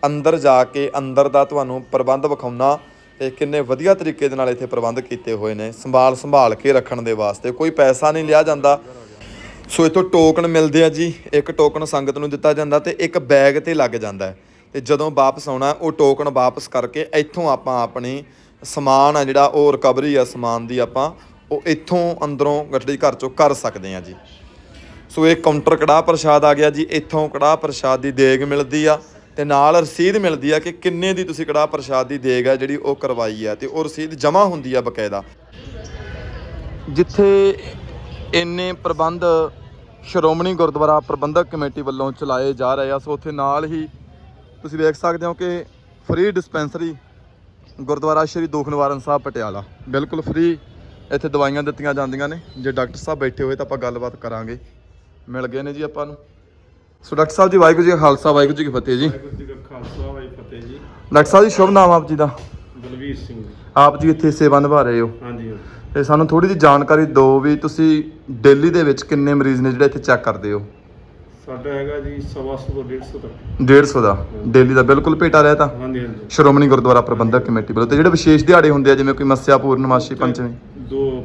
Speaker 1: ਅੰਦਰ ਜਾ ਕੇ ਅੰਦਰ ਦਾ ਤੁਹਾਨੂੰ ਪ੍ਰਬੰਧ ਵਿਖਾਉਣਾ, ਅਤੇ ਕਿੰਨੇ ਵਧੀਆ ਤਰੀਕੇ ਦੇ ਨਾਲ ਇੱਥੇ ਪ੍ਰਬੰਧ ਕੀਤੇ ਹੋਏ ਨੇ ਸੰਭਾਲ ਕੇ ਰੱਖਣ ਦੇ ਵਾਸਤੇ। ਕੋਈ ਪੈਸਾ ਨਹੀਂ ਲਿਆ ਜਾਂਦਾ। ਸੋ ਇੱਥੋਂ ਟੋਕਨ ਮਿਲਦੇ ਆ ਜੀ। ਇੱਕ ਟੋਕਨ ਸੰਗਤ ਨੂੰ ਦਿੱਤਾ ਜਾਂਦਾ ਅਤੇ ਇੱਕ ਬੈਗ 'ਤੇ ਲੱਗ ਜਾਂਦਾ ਹੈ, ਅਤੇ ਜਦੋਂ ਵਾਪਸ ਆਉਣਾ ਉਹ ਟੋਕਨ ਵਾਪਸ ਕਰਕੇ ਇੱਥੋਂ ਆਪਾਂ ਆਪਣੀ ਸਮਾਨ ਆ ਜਿਹੜਾ ਉਹ ਰਿਕਵਰੀ ਆ ਸਮਾਨ ਦੀ, ਆਪਾਂ ਉਹ ਇੱਥੋਂ ਅੰਦਰੋਂ ਗਠੜੀ ਘਰ 'ਚੋਂ ਕਰ ਸਕਦੇ ਹਾਂ ਜੀ। ਸੋ ਇਹ ਕਾਊਂਟਰ ਕੜਾਹ ਪ੍ਰਸ਼ਾਦ ਆ ਗਿਆ ਜੀ। ਇੱਥੋਂ ਕੜਾਹ ਪ੍ਰਸ਼ਾਦ ਦੀ ਦੇਗ ਮਿਲਦੀ ਆ, ਅਤੇ ਨਾਲ ਰਸੀਦ ਮਿਲਦੀ ਆ ਕਿ ਕਿੰਨੇ ਦੀ ਤੁਸੀਂ ਕੜਾਹ ਪ੍ਰਸ਼ਾਦ ਦੀ ਦੇਗ ਆ ਜਿਹੜੀ ਉਹ ਕਰਵਾਈ ਆ, ਅਤੇ ਉਹ ਰਸੀਦ ਜਮ੍ਹਾਂ ਹੁੰਦੀ ਆ ਬਕਾਇਦਾ। ਜਿੱਥੇ ਇੰਨੇ ਪ੍ਰਬੰਧ ਸ਼੍ਰੋਮਣੀ ਗੁਰਦੁਆਰਾ ਪ੍ਰਬੰਧਕ ਕਮੇਟੀ ਵੱਲੋਂ ਚਲਾਏ ਜਾ ਰਹੇ ਆ, ਸੋ ਉੱਥੇ ਨਾਲ ਹੀ ਤੁਸੀਂ ਵੇਖ ਸਕਦੇ ਹੋ ਕਿ ਫ੍ਰੀ ਡਿਸਪੈਂਸਰੀ ਗੁਰਦੁਆਰਾ ਸ਼੍ਰੀ ਦੂਖ ਨਿਵਾਰਨ ਸਾਹਿਬ ਪਟਿਆਲਾ, ਬਿਲਕੁਲ ਫ੍ਰੀ ਇੱਥੇ ਦਵਾਈਆਂ ਦਿੱਤੀਆਂ ਜਾਂਦੀਆਂ ਨੇ। ਜੇ ਡਾਕਟਰ ਸਾਹਿਬ ਬੈਠੇ ਹੋਏ ਤਾਂ ਆਪਾਂ ਗੱਲਬਾਤ ਕਰਾਂਗੇ। ਮਿਲ ਗਏ ਨੇ ਜੀ ਆਪਾਂ ਨੂੰ। ਸੋ ਡਾਕਟਰ ਸਾਹਿਬ ਜੀ, ਵਾਹਿਗੁਰੂ ਜੀ ਕਾ ਖਾਲਸਾ, ਵਾਹਿਗੁਰੂ ਜੀ ਕੀ ਫਤਿਹ ਜੀ।
Speaker 2: ਵਾਹਿਗੁਰੂ ਜੀ ਕਾ ਖਾਲਸਾ, ਵਾਹਿਗੁਰੂ ਫਤਿਹ ਜੀ।
Speaker 1: ਡਾਕਟਰ ਸਾਹਿਬ ਜੀ, ਸ਼ੁਭ ਨਾਮ ਆਪ ਜੀ ਦਾ?
Speaker 2: ਬਲਵੀਰ ਸਿੰਘ ਜੀ।
Speaker 1: ਆਪ ਜੀ ਇੱਥੇ ਸੇਵਾ ਨਿਭਾ ਰਹੇ ਹੋ? ਹਾਂਜੀ ਹਾਂਜੀ। ਤੇ ਸਾਨੂੰ ਥੋੜੀ ਜਿਹੀ ਜਾਣਕਾਰੀ ਦਿਓ ਵੀ ਤੁਸੀਂ ਡੇਲੀ ਦੇ ਵਿੱਚ ਕਿੰਨੇ ਮਰੀਜ਼ ਨੇ ਜਿਹੜੇ ਇੱਥੇ ਚੈੱਕ ਕਰਦੇ ਹੋ?
Speaker 2: ਸਾਡਾ ਹੈਗਾ ਜੀ 125 ਤੋਂ 150 ਤੱਕ।
Speaker 1: 150 ਦਾ ਡੇਲੀ ਦਾ ਬਿਲਕੁਲ ਭੇਟਾ ਰਹਿਤਾ?
Speaker 2: ਹਾਂਜੀ ਹਾਂਜੀ।
Speaker 1: ਸ਼੍ਰੋਮਣੀ ਗੁਰਦੁਆਰਾ ਪ੍ਰਬੰਧਕ ਕਮੇਟੀ ਵੱਲੋਂ। ਤੇ ਜਿਹੜੇ ਵਿਸ਼ੇਸ਼ ਦਿਹਾੜੇ ਹੁੰਦੇ ਆ, ਜਿਵੇਂ ਕੋਈ ਮੱਸਿਆ, ਪੂਰਨਮਾਸ਼ੀ, ਪੰਚਮੀ?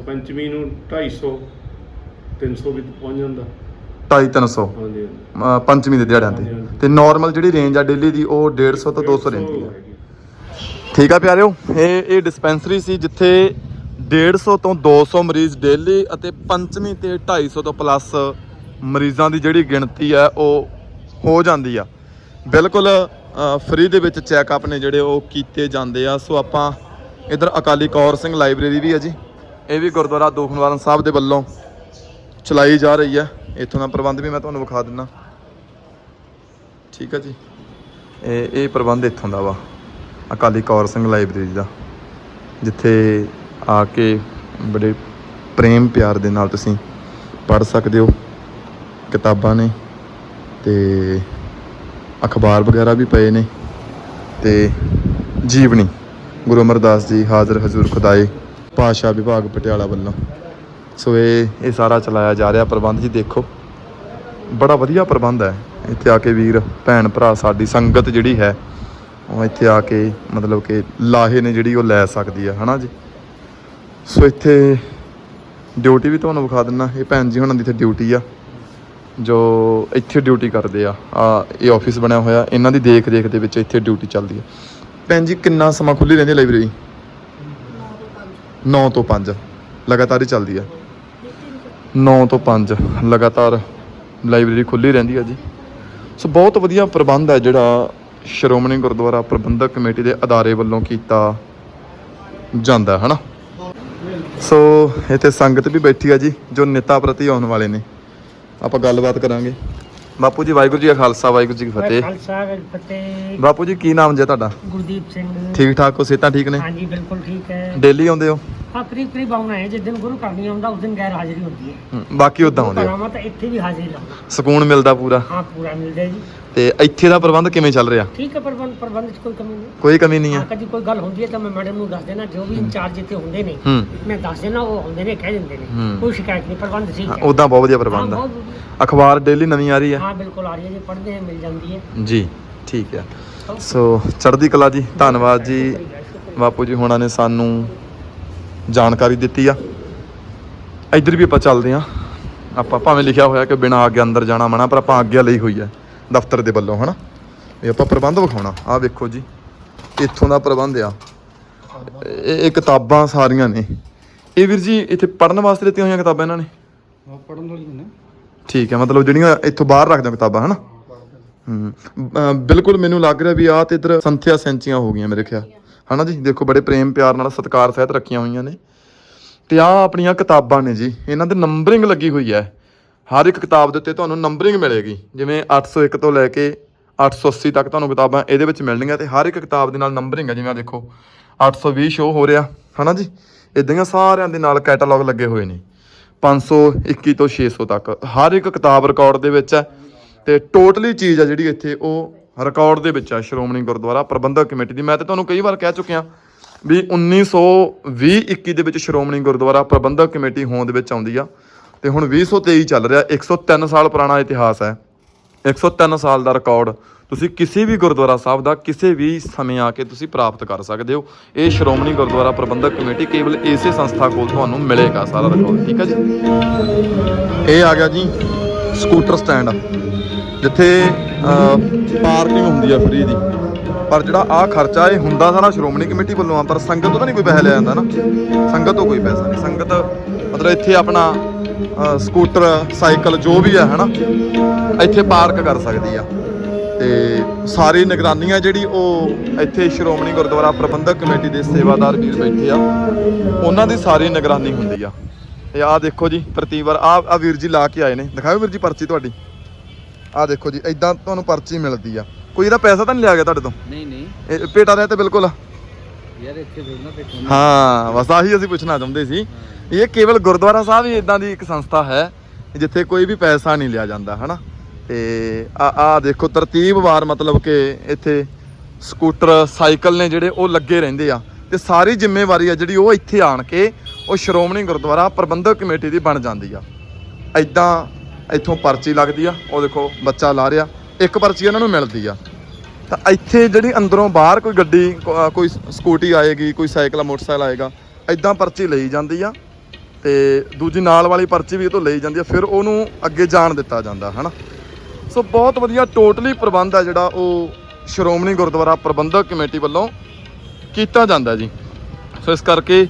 Speaker 2: ਪੰਚਮੀ ਨੂੰ 250 300 ਵੀ ਪਹੁੰਚ ਜਾਂਦਾ।
Speaker 1: 250-300?
Speaker 2: ਹਾਂਜੀ ਹਾਂਜੀ।
Speaker 1: ਪੰਚਮੀ ਦੇ ਦਿਹਾੜਿਆਂ ਤੇ। ਤੇ ਨਾਰਮਲ ਜਿਹੜੀ ਰੇਂਜ ਆ ਡੇਲੀ ਦੀ ਉਹ 150 ਤੋਂ 200 ਰਹਿੰਦੀ ਹੈ। ਠੀਕ ਆ ਪਿਆਰਿਓ, ਇਹ ਡਿਸਪੈਂਸਰੀ ਸੀ ਜਿੱਥੇ 150 ਤੋਂ 200 ਮਰੀਜ਼ ਡੇਲੀ, ਅਤੇ ਪੰਚਮੀ ਤੇ 250 ਤੋਂ ਪਲੱਸ ਮਰੀਜ਼ਾਂ ਦੀ ਜਿਹੜੀ ਗਿਣਤੀ ਹੈ ਉਹ ਹੋ ਜਾਂਦੀ ਆ। ਬਿਲਕੁਲ ਫ੍ਰੀ ਦੇ ਵਿੱਚ ਚੈੱਕਅਪ ਨੇ ਜਿਹੜੇ ਉਹ ਕੀਤੇ ਜਾਂਦੇ ਆ। ਸੋ ਆਪਾਂ ਇੱਧਰ ਅਕਾਲੀ ਕੌਰ ਸਿੰਘ ਲਾਇਬ੍ਰੇਰੀ ਵੀ ਹੈ ਜੀ, ਇਹ ਵੀ ਗੁਰਦੁਆਰਾ ਦੂਖ ਨਿਵਾਰਨ ਸਾਹਿਬ ਦੇ ਵੱਲੋਂ ਚਲਾਈ ਜਾ ਰਹੀ ਹੈ। ਇੱਥੋਂ ਦਾ ਪ੍ਰਬੰਧ ਵੀ ਮੈਂ ਤੁਹਾਨੂੰ ਵਿਖਾ ਦਿੰਦਾ। ਠੀਕ ਹੈ ਜੀ, ਇਹ ਪ੍ਰਬੰਧ ਇੱਥੋਂ ਦਾ ਵਾ ਅਕਾਲੀ ਕੌਰ ਸਿੰਘ ਲਾਇਬ੍ਰੇਰੀ ਦਾ, ਜਿੱਥੇ ਆ ਕੇ ਬੜੇ ਪ੍ਰੇਮ ਪਿਆਰ ਦੇ ਨਾਲ ਤੁਸੀਂ ਪੜ੍ਹ ਸਕਦੇ ਹੋ। ਕਿਤਾਬਾਂ ਨੇ ਤੇ ਅਖਬਾਰ ਵਗੈਰਾ ਵੀ ਪਏ ਨੇ, ਤੇ ਜੀਵਨੀ ਗੁਰੂ ਅਮਰਦਾਸ ਜੀ ਹਾਜ਼ਰ ਹਜ਼ੂਰ ਖੁਦਾਏ ਭਾਸ਼ਾ ਵਿਭਾਗ ਪਟਿਆਲਾ ਵੱਲੋਂ। ਸੋ ਇਹ ਸਾਰਾ ਚਲਾਇਆ ਜਾ ਰਿਹਾ ਪ੍ਰਬੰਧ ਜੀ। ਦੇਖੋ ਬੜਾ ਵਧੀਆ ਪ੍ਰਬੰਧ ਹੈ। ਇੱਥੇ ਆ ਕੇ ਵੀਰ ਭੈਣ ਭਰਾ ਸਾਡੀ ਸੰਗਤ ਜਿਹੜੀ ਹੈ ਉਹ ਇੱਥੇ ਆ ਕੇ ਮਤਲਬ ਕਿ ਲਾਹੇ ਨੇ ਜਿਹੜੀ ਉਹ ਲੈ ਸਕਦੀ ਹੈ, ਹੈ ਨਾ ਜੀ। ਸੋ ਇੱਥੇ ਡਿਊਟੀ ਵੀ ਤੁਹਾਨੂੰ ਵਿਖਾ ਦਿੰਦਾ। ਇਹ ਭੈਣ ਜੀ ਹੁਣਾਂ ਦੀ ਇੱਥੇ ਡਿਊਟੀ ਆ, ਜੋ ਇੱਥੇ ਡਿਊਟੀ ਕਰਦੇ ਆ। ਇਹ ਆਫਿਸ ਬਣਿਆ ਹੋਇਆ, ਇਹਨਾਂ ਦੀ ਦੇਖ ਰੇਖ ਦੇ ਵਿੱਚ ਇੱਥੇ ਡਿਊਟੀ ਚੱਲਦੀ ਹੈ। ਭੈਣ ਜੀ, ਕਿੰਨਾ ਸਮਾਂ ਖੁੱਲ੍ਹੀ ਰਹਿੰਦੀ ਲਾਇਬ੍ਰੇਰੀ? 9 ਤੋਂ 5 ਲਗਾਤਾਰ ਹੀ ਚੱਲਦੀ ਆ। 9 ਤੋਂ 5 ਲਗਾਤਾਰ ਲਾਇਬ੍ਰੇਰੀ ਖੁੱਲ੍ਹੀ ਰਹਿੰਦੀ ਆ ਜੀ। ਸੋ ਬਹੁਤ ਵਧੀਆ ਪ੍ਰਬੰਧ ਹੈ ਜਿਹੜਾ ਸ਼੍ਰੋਮਣੀ ਗੁਰਦੁਆਰਾ ਪ੍ਰਬੰਧਕ ਕਮੇਟੀ ਦੇ ਅਦਾਰੇ ਵੱਲੋਂ ਕੀਤਾ ਜਾਂਦਾ ਹੈ ਨਾ। ਸੋ ਇੱਥੇ ਸੰਗਤ ਵੀ ਬੈਠੀ ਆ ਜੀ ਜੋ ਨਿੱਤਾਂ ਪ੍ਰਤੀ ਆਉਣ ਵਾਲੇ ਨੇ। ਆਪਾਂ ਗੱਲਬਾਤ ਕਰਾਂਗੇ। ਬਾਪੂ ਜੀ ਵਾਹਿਗੁਰੂ ਜੀ ਕਾ ਖਾਲਸਾ ਵਾਹਿਗੁਰੂ ਜੀ ਕੀ ਫਤਿਹ।
Speaker 3: ਖਾਲਸਾ ਵਾਹਿਗੁਰੂ ਫਤਿਹ।
Speaker 1: ਬਾਪੂ ਜੀ ਕੀ ਨਾਮ ਜੀ ਤੁਹਾਡਾ?
Speaker 3: ਗੁਰਦੀਪ ਸਿੰਘ।
Speaker 1: ਠੀਕ ਠਾਕ ਹੋ? ਸਿਹਤਾਂ ਠੀਕ ਨੇ?
Speaker 3: ਹਾਂਜੀ ਬਿਲਕੁਲ ਠੀਕ ਹੈ।
Speaker 1: ਡੇਲੀ ਆਉਂਦੇ ਹੋ?
Speaker 3: ਹਾਂ ਕਰੀਬ ਆਉਣਾ ਹੈ। ਜਿਸ ਦਿਨ ਗੁਰੂ ਘਰ ਨਹੀਂ ਆਉਂਦਾ ਉਸ ਦਿਨ ਗੈਰ ਹਾਜ਼ਰੀ ਹੁੰਦੀ ਹੈ।
Speaker 1: ਬਾਕੀ ਉਦਾਂ ਆਉਂਦੇ ਹੋ?
Speaker 3: ਕਰਾਵਾਂ ਤਾਂ ਇੱਥੇ ਵੀ ਹਾਜ਼ਰੀ ਲਾਉਣਾ।
Speaker 1: ਸਕੂਨ ਮਿਲਦਾ ਪੂਰਾ?
Speaker 3: ਹਾਂ ਪੂਰਾ ਮਿਲਦਾ ਜੀ।
Speaker 1: ਤੇ ਇੱਥੇ ਦਾ ਪ੍ਰਬੰਧ ਕਿਵੇਂ ਚੱਲ ਰਿਹਾ?
Speaker 3: ਠੀਕ ਹੈ। ਪ੍ਰਬੰਧ 'ਚ ਕੋਈ ਕਮੀ ਨਹੀਂ।
Speaker 1: ਕੋਈ ਕਮੀ ਨਹੀਂ ਹੈ?
Speaker 3: ਕਦੀ ਕੋਈ ਗੱਲ ਹੁੰਦੀ ਹੈ ਤਾਂ ਮੈਂ ਮੈਡਮ ਨੂੰ ਦੱਸ ਦੇਣਾ। ਜੋ ਵੀ ਇੰਚਾਰਜ ਇੱਥੇ ਹੁੰਦੇ ਨੇ ਮੈਂ ਦੱਸ ਦੇਣਾ, ਉਹ ਹੁੰਦੇ ਨੇ ਕਹਿ ਦਿੰਦੇ ਨੇ। ਕੋਈ ਸ਼ਿਕਾਇਤ ਨਹੀਂ। ਪ੍ਰਬੰਧ ਠੀਕ ਹੈ।
Speaker 1: ਉਦਾਂ ਬਹੁਤ ਵਧੀਆ ਪ੍ਰਬੰਧ ਹੈ। ਅਖਬਾਰ ਡੇਲੀ ਨਵੀਂ ਆ ਰਹੀ ਹੈ?
Speaker 3: ਹਾਂ ਬਿਲਕੁਲ ਆ ਰਹੀ ਹੈ ਜੀ। ਪੜ੍ਹਦੇ ਹਾਂ ਮਿਲ ਜਾਂਦੀ ਹੈ
Speaker 1: ਜੀ। ਠੀਕ ਹੈ। ਸੋ ਚੜ੍ਹਦੀ ਕਲਾ ਜੀ। ਧੰਨਵਾਦ ਜੀ ਬਾਪੂ ਜੀ ਹੋਣਾ ਨੇ ਸਾਨੂੰ ਜਾਣਕਾਰੀ ਦਿੱਤੀ ਆ। ਇੱਧਰ ਵੀ ਆਪਾਂ ਚੱਲਦੇ ਹਾਂ। ਆਪਾਂ ਭਾਵੇਂ ਲਿਖਿਆ ਹੋਇਆ ਕਿ ਬਿਨਾਂ ਆਗੇ ਅੰਦਰ ਜਾਣਾ ਮਨਾ, ਪਰ ਆਪਾਂ ਆਗਿਆ ਲਈ ਹੋਈ ਹੈ ਦਫ਼ਤਰ ਦੇ ਵੱਲੋਂ, ਹੈ ਨਾ। ਇਹ ਆਪਾਂ ਪ੍ਰਬੰਧ ਵਿਖਾਉਣਾ। ਆਹ ਵੇਖੋ ਜੀ ਇੱਥੋਂ ਦਾ ਪ੍ਰਬੰਧ ਆ। ਇਹ ਕਿਤਾਬਾਂ ਸਾਰੀਆਂ ਨੇ। ਇਹ ਵੀਰ ਜੀ ਇੱਥੇ ਪੜ੍ਹਨ ਵਾਸਤੇ ਦਿੱਤੀਆਂ ਹੋਈਆਂ ਕਿਤਾਬਾਂ ਇਹਨਾਂ ਨੇ?
Speaker 2: ਪੜ੍ਹਨ ਵਾਲੀ ਨੇ।
Speaker 1: ਠੀਕ ਹੈ। ਮਤਲਬ ਜਿਹੜੀਆਂ ਇੱਥੋਂ ਬਾਹਰ ਰੱਖਦੇ ਕਿਤਾਬਾਂ, ਹੈ ਨਾ। ਬਿਲਕੁਲ ਮੈਨੂੰ ਲੱਗ ਰਿਹਾ ਵੀ ਆਹ ਤੇ ਇੱਧਰ ਸੰਥਿਆ ਸੈਂਚੀਆਂ ਹੋ ਗਈਆਂ ਮੇਰੇ ਖਿਆਲ, ਹੈ ਨਾ ਜੀ। ਦੇਖੋ ਬੜੇ ਪ੍ਰੇਮ ਪਿਆਰ ਨਾਲ ਸਤਿਕਾਰ ਸਹਿਤ ਰੱਖੀਆਂ ਹੋਈਆਂ ਨੇ। ਤੇ ਆਹ ਆਪਣੀਆਂ ਕਿਤਾਬਾਂ ਨੇ ਜੀ। ਇਹਨਾਂ ਦੇ ਨੰਬਰਿੰਗ ਲੱਗੀ ਹੋਈ ਹੈ। ਹਰ ਇੱਕ ਕਿਤਾਬ ਦੇ ਉੱਤੇ ਤੁਹਾਨੂੰ ਨੰਬਰਿੰਗ ਮਿਲੇਗੀ। ਜਿਵੇਂ 801 ਤੋਂ ਲੈ ਕੇ 880 ਤੱਕ ਤੁਹਾਨੂੰ ਕਿਤਾਬਾਂ ਇਹਦੇ ਵਿੱਚ ਮਿਲਣਗੀਆਂ। ਤੇ ਹਰ ਇੱਕ ਕਿਤਾਬ ਦੇ ਨਾਲ ਨੰਬਰਿੰਗ ਹੈ। ਜਿਵੇਂ ਆ ਦੇਖੋ 820 ਸ਼ੋ ਹੋ ਰਿਹਾ, ਹੈ ਨਾ ਜੀ। ਇੱਦਾਂ ਹੀ ਸਾਰਿਆਂ ਦੇ ਨਾਲ ਕੈਟਾਲੌਗ ਲੱਗੇ ਹੋਏ ਨੇ 521 ਤੋਂ 600 ਤੱਕ। ਹਰ ਇੱਕ ਕਿਤਾਬ ਰਿਕਾਰਡ ਦੇ ਵਿੱਚ ਹੈ। ਤੇ ਟੋਟਲੀ ਚੀਜ਼ ਆ ਜਿਹੜੀ ਇੱਥੇ ਉਹ ਰਿਕਾਰਡ ਦੇ ਵਿੱਚ ਆ ਸ਼੍ਰੋਮਣੀ ਗੁਰਦੁਆਰਾ ਪ੍ਰਬੰਧਕ ਕਮੇਟੀ ਦੀ। ਮੈਂ ਤਾਂ ਤੁਹਾਨੂੰ ਕਈ ਵਾਰ ਕਹਿ ਚੁੱਕਿਆ ਵੀ 1920-21 ਦੇ ਵਿੱਚ ਸ਼੍ਰੋਮਣੀ ਗੁਰਦੁਆਰਾ ਪ੍ਰਬੰਧਕ ਕਮੇਟੀ ਹੋਂਦ ਵਿੱਚ ਆਉਂਦੀ ਆ। ਤੇ ਹੁਣ 2023 ਚੱਲ ਰਿਹਾ। 103 ਸਾਲ ਪੁਰਾਣਾ ਇਤਿਹਾਸ ਹੈ। 103 ਸਾਲ ਦਾ ਰਿਕਾਰਡ ਤੁਸੀਂ ਕਿਸੇ ਵੀ ਗੁਰਦੁਆਰਾ ਸਾਹਿਬ ਦਾ ਕਿਸੇ ਵੀ ਸਮੇਂ ਆ ਕੇ ਤੁਸੀਂ ਪ੍ਰਾਪਤ ਕਰ ਸਕਦੇ ਹੋ। ਇਹ ਸ਼੍ਰੋਮਣੀ ਗੁਰਦੁਆਰਾ ਪ੍ਰਬੰਧਕ ਕਮੇਟੀ ਕੇਵਲ ਇਸੇ ਸੰਸਥਾ ਕੋਲ ਤੁਹਾਨੂੰ ਮਿਲੇਗਾ ਸਾਰਾ ਰਿਕਾਰਡ। ਠੀਕ ਹੈ ਜੀ। ਇਹ ਆ ਗਿਆ ਜੀ ਸਕੂਟਰ ਸਟੈਂਡ, ਜਿੱਥੇ ਪਾਰਕਿੰਗ ਹੁੰਦੀ ਆ ਫ੍ਰੀ ਦੀ। ਪਰ ਜਿਹੜਾ ਆਹ ਖਰਚਾ ਇਹ ਹੁੰਦਾ ਸਾਰਾ ਸ਼੍ਰੋਮਣੀ ਕਮੇਟੀ ਵੱਲੋਂ ਆ। ਪਰ ਸੰਗਤ ਤੋਂ ਤਾਂ ਨਹੀਂ ਕੋਈ ਪੈਸਾ ਲਿਆ ਜਾਂਦਾ ਨਾ। ਸੰਗਤ ਤੋਂ ਕੋਈ ਪੈਸਾ ਨਹੀਂ। ਸੰਗਤ ਮਤਲਬ ਇੱਥੇ ਆਪਣਾ ਸਕੂਟਰ ਸਾਈਕਲ ਜੋ ਵੀ ਆ, ਹੈ ਨਾ, ਇੱਥੇ ਪਾਰਕ ਕਰ ਸਕਦੀ ਆ। ਤੇ ਸਾਰੀ ਨਿਗਰਾਨੀ ਆ ਜਿਹੜੀ ਉਹ ਇੱਥੇ ਸ਼੍ਰੋਮਣੀ ਗੁਰਦੁਆਰਾ ਪ੍ਰਬੰਧਕ ਕਮੇਟੀ ਦੇ ਸੇਵਾਦਾਰ ਵੀਰ ਬੈਠੇ ਆ, ਉਹਨਾਂ ਦੀ ਸਾਰੀ ਨਿਗਰਾਨੀ ਹੁੰਦੀ ਆ। ਤੇ ਆਹ ਦੇਖੋ ਜੀ ਪ੍ਰਤੀ ਵਾਰ ਆ ਵੀਰ ਜੀ ਲਾ ਕੇ ਆਏ ਨੇ। ਦਿਖਾਓ ਵੀਰ ਜੀ ਪਰਚੀ ਤੁਹਾਡੀ। ਆਹ ਦੇਖੋ ਜੀ ਇਦਾਂ ਤੁਹਾਨੂੰ ਪਰਚੀ ਮਿਲਦੀ ਆ। ਕੋਈ ਇਹਦਾ ਪੈਸਾ ਤਾਂ ਨਹੀਂ ਲਿਆ ਗਿਆ ਤੁਹਾਡੇ ਤੋਂ?
Speaker 4: ਨਹੀਂ
Speaker 1: ਇਹ ਭੇਟਾ ਰਿਹਾ ਤੇ ਬਿਲਕੁਲ
Speaker 4: ਯਾਰ ਇੱਥੇ ਦੋਨਾਂ ਤੇ
Speaker 1: ਹਾਂ ਬਸ ਆਹੀ ਅਸੀਂ ਪੁੱਛਣਾ ਚਾਹੁੰਦੇ ਸੀ। ਇਹ ਕੇਵਲ ਗੁਰਦੁਆਰਾ ਸਾਹਿਬ ਹੀ ਇਦਾਂ ਦੀ ਇੱਕ ਸੰਸਥਾ ਹੈ ਜਿੱਥੇ ਕੋਈ ਵੀ ਪੈਸਾ ਨਹੀਂ ਲਿਆ ਜਾਂਦਾ, ਹੈ ਨਾ। ਤੇ ਆ ਦੇਖੋ ਤਰਤੀਬਵਾਰ ਮਤਲਬ ਕਿ ਇੱਥੇ ਸਕੂਟਰ ਸਾਈਕਲ ਨੇ ਜਿਹੜੇ ਉਹ ਲੱਗੇ ਰਹਿੰਦੇ ਆ। ਤੇ ਸਾਰੀ ਜ਼ਿੰਮੇਵਾਰੀ ਆ ਜਿਹੜੀ ਉਹ ਇੱਥੇ ਆਣ ਕੇ ਉਹ ਸ਼੍ਰੋਮਣੀ ਗੁਰਦੁਆਰਾ ਪ੍ਰਬੰਧਕ ਕਮੇਟੀ ਦੀ ਬਣ ਜਾਂਦੀ ਆ। ਇਦਾਂ ਇੱਥੋਂ ਪਰਚੀ ਲੱਗਦੀ ਆ। ਉਹ ਦੇਖੋ ਬੱਚਾ ਲਾ ਰਿਹਾ, ਇੱਕ ਪਰਚੀ ਇਹਨਾਂ ਨੂੰ ਮਿਲਦੀ ਆ। ਤਾਂ ਇੱਥੇ ਜਿਹੜੀ ਅੰਦਰੋਂ ਬਾਹਰ ਕੋਈ ਗੱਡੀ ਕੋਈ ਸਕੂਟੀ ਆਏਗੀ, ਕੋਈ ਸਾਈਕਲ ਮੋਟਰਸਾਈਕਲ ਆਏਗਾ, ਇਦਾਂ ਪਰਚੀ ਲਈ ਜਾਂਦੀ ਆ। ਤੇ ਦੂਜੀ ਨਾਲ ਵਾਲੀ ਪਰਚੀ ਵੀ ਇਹ ਤੋਂ ਲਈ ਜਾਂਦੀ ਆ। ਫਿਰ ਉਹਨੂੰ ਅੱਗੇ ਜਾਣ ਦਿੱਤਾ ਜਾਂਦਾ, ਹੈ ਨਾ। ਸੋ ਬਹੁਤ ਵਧੀਆ ਟੋਟਲੀ ਪ੍ਰਬੰਧ ਆ ਜਿਹੜਾ ਉਹ ਸ਼੍ਰੋਮਣੀ ਗੁਰਦੁਆਰਾ ਪ੍ਰਬੰਧਕ ਕਮੇਟੀ ਵੱਲੋਂ ਕੀਤਾ ਜਾਂਦਾ ਜੀ। ਸੋ ਇਸ ਕਰਕੇ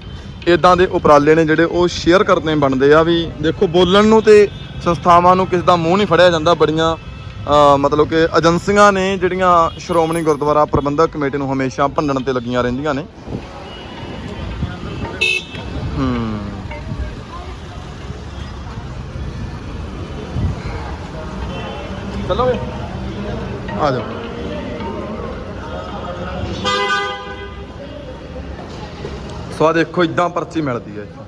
Speaker 1: ਇਦਾਂ ਦੇ ਉਪਰਾਲੇ ਨੇ ਜਿਹੜੇ ਉਹ ਸ਼ੇਅਰ ਕਰਨੇ ਬਣਦੇ ਆ। ਵੀ ਦੇਖੋ ਬੋਲਣ ਨੂੰ ਤੇ ਸੰਸਥਾਵਾਂ ਨੂੰ ਕਿਸੇ ਦਾ ਮੂੰਹ ਨਹੀਂ ਫੜਿਆ ਜਾਂਦਾ। ਬੜੀਆਂ ਮਤਲਬ ਕਿ ਏਜੰਸੀਆਂ ਨੇ ਜਿਹੜੀਆਂ ਸ਼੍ਰੋਮਣੀ ਗੁਰਦੁਆਰਾ ਪ੍ਰਬੰਧਕ ਕਮੇਟੀ ਨੂੰ ਹਮੇਸ਼ਾ ਭੰਡਣ ਤੇ ਲੱਗੀਆਂ ਰਹਿੰਦੀਆਂ ਨੇ। ਚਲੋ ਆ ਜਾਓ। ਸੋ ਆ ਦੇਖੋ ਇਦਾਂ ਪਰਚੀ ਮਿਲਦੀ ਹੈ ਇੱਥੋਂ।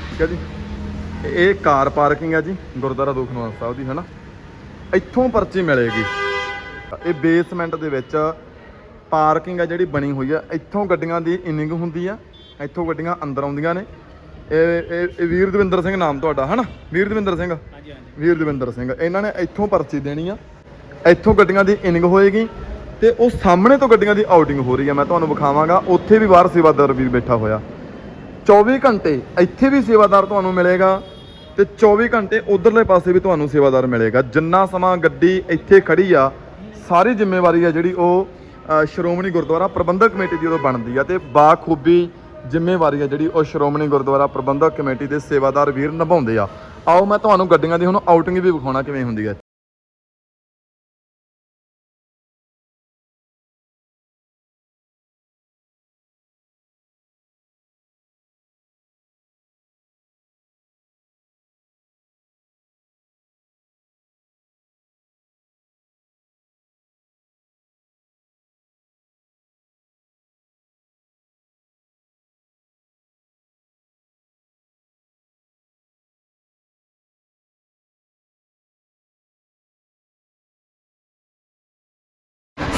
Speaker 1: ਠੀਕ ਹੈ ਜੀ। ਇਹ ਕਾਰ ਪਾਰਕਿੰਗ ਹੈ ਜੀ ਗੁਰਦੁਆਰਾ ਦੂਖਨਿਵਾਰਨ ਸਾਹਿਬ ਦੀ, ਹੈ ਨਾ। ਇੱਥੋਂ ਪਰਚੀ ਮਿਲੇਗੀ। ਇਹ ਬੇਸਮੈਂਟ ਦੇ ਵਿੱਚ ਪਾਰਕਿੰਗ ਹੈ ਜਿਹੜੀ ਬਣੀ ਹੋਈ ਆ। ਇੱਥੋਂ ਗੱਡੀਆਂ ਦੀ ਇਨਿੰਗ ਹੁੰਦੀ ਆ। ਇੱਥੋਂ ਗੱਡੀਆਂ ਅੰਦਰ ਆਉਂਦੀਆਂ ਨੇ। ਇਹ ਵੀਰ ਦਵਿੰਦਰ ਸਿੰਘ ਨਾਮ ਤੁਹਾਡਾ, ਹੈ ਨਾ? ਵੀਰ ਦਵਿੰਦਰ ਸਿੰਘ।
Speaker 4: ਹਾਂਜੀ
Speaker 1: ਵੀਰ ਦਵਿੰਦਰ ਸਿੰਘ। ਇਹਨਾਂ ਨੇ ਇੱਥੋਂ ਪਰਚੀ ਦੇਣੀ ਆ। ਇੱਥੋਂ ਗੱਡੀਆਂ ਦੀ ਇਨਿੰਗ ਹੋਏਗੀ ਤੇ ਉਹ ਸਾਹਮਣੇ ਤੋਂ ਗੱਡੀਆਂ ਦੀ ਆਊਟਿੰਗ ਹੋ ਰਹੀ ਆ। ਮੈਂ ਤੁਹਾਨੂੰ ਵਿਖਾਵਾਂਗਾ। ਉੱਥੇ ਵੀ ਬਾਹਰ ਸੇਵਾਦਾਰ ਵੀਰ ਬੈਠਾ ਹੋਇਆ। 24 ਘੰਟੇ ਇੱਥੇ ਵੀ ਸੇਵਾਦਾਰ ਤੁਹਾਨੂੰ ਮਿਲੇਗਾ ਤੇ 24 ਘੰਟੇ ਉਧਰਲੇ ਪਾਸੇ ਵੀ ਤੁਹਾਨੂੰ ਸੇਵਾਦਾਰ ਮਿਲੇਗਾ। ਜਿੰਨਾ ਸਮਾਂ ਗੱਡੀ ਇੱਥੇ ਖੜੀ ਆ ਸਾਰੀ ਜ਼ਿੰਮੇਵਾਰੀ ਆ ਜਿਹੜੀ ਉਹ ਸ਼੍ਰੋਮਣੀ ਗੁਰਦੁਆਰਾ ਪ੍ਰਬੰਧਕ ਕਮੇਟੀ ਦੀ ਉਦੋਂ ਬਣਦੀ ਆ। ਤੇ ਬਾਖੂਬੀ ਜ਼ਿੰਮੇਵਾਰੀ ਆ ਜਿਹੜੀ ਉਹ ਸ਼੍ਰੋਮਣੀ ਗੁਰਦੁਆਰਾ ਪ੍ਰਬੰਧਕ ਕਮੇਟੀ ਦੇ ਸੇਵਾਦਾਰ ਵੀਰ ਨਿਭਾਉਂਦੇ ਆ। ਆਓ ਮੈਂ ਤੁਹਾਨੂੰ ਗੱਡੀਆਂ ਦੀ ਹੁਣ ਆਊਟਿੰਗ ਵੀ ਵਿਖਾਉਣਾ ਕਿਵੇਂ ਹੁੰਦੀ ਹੈ।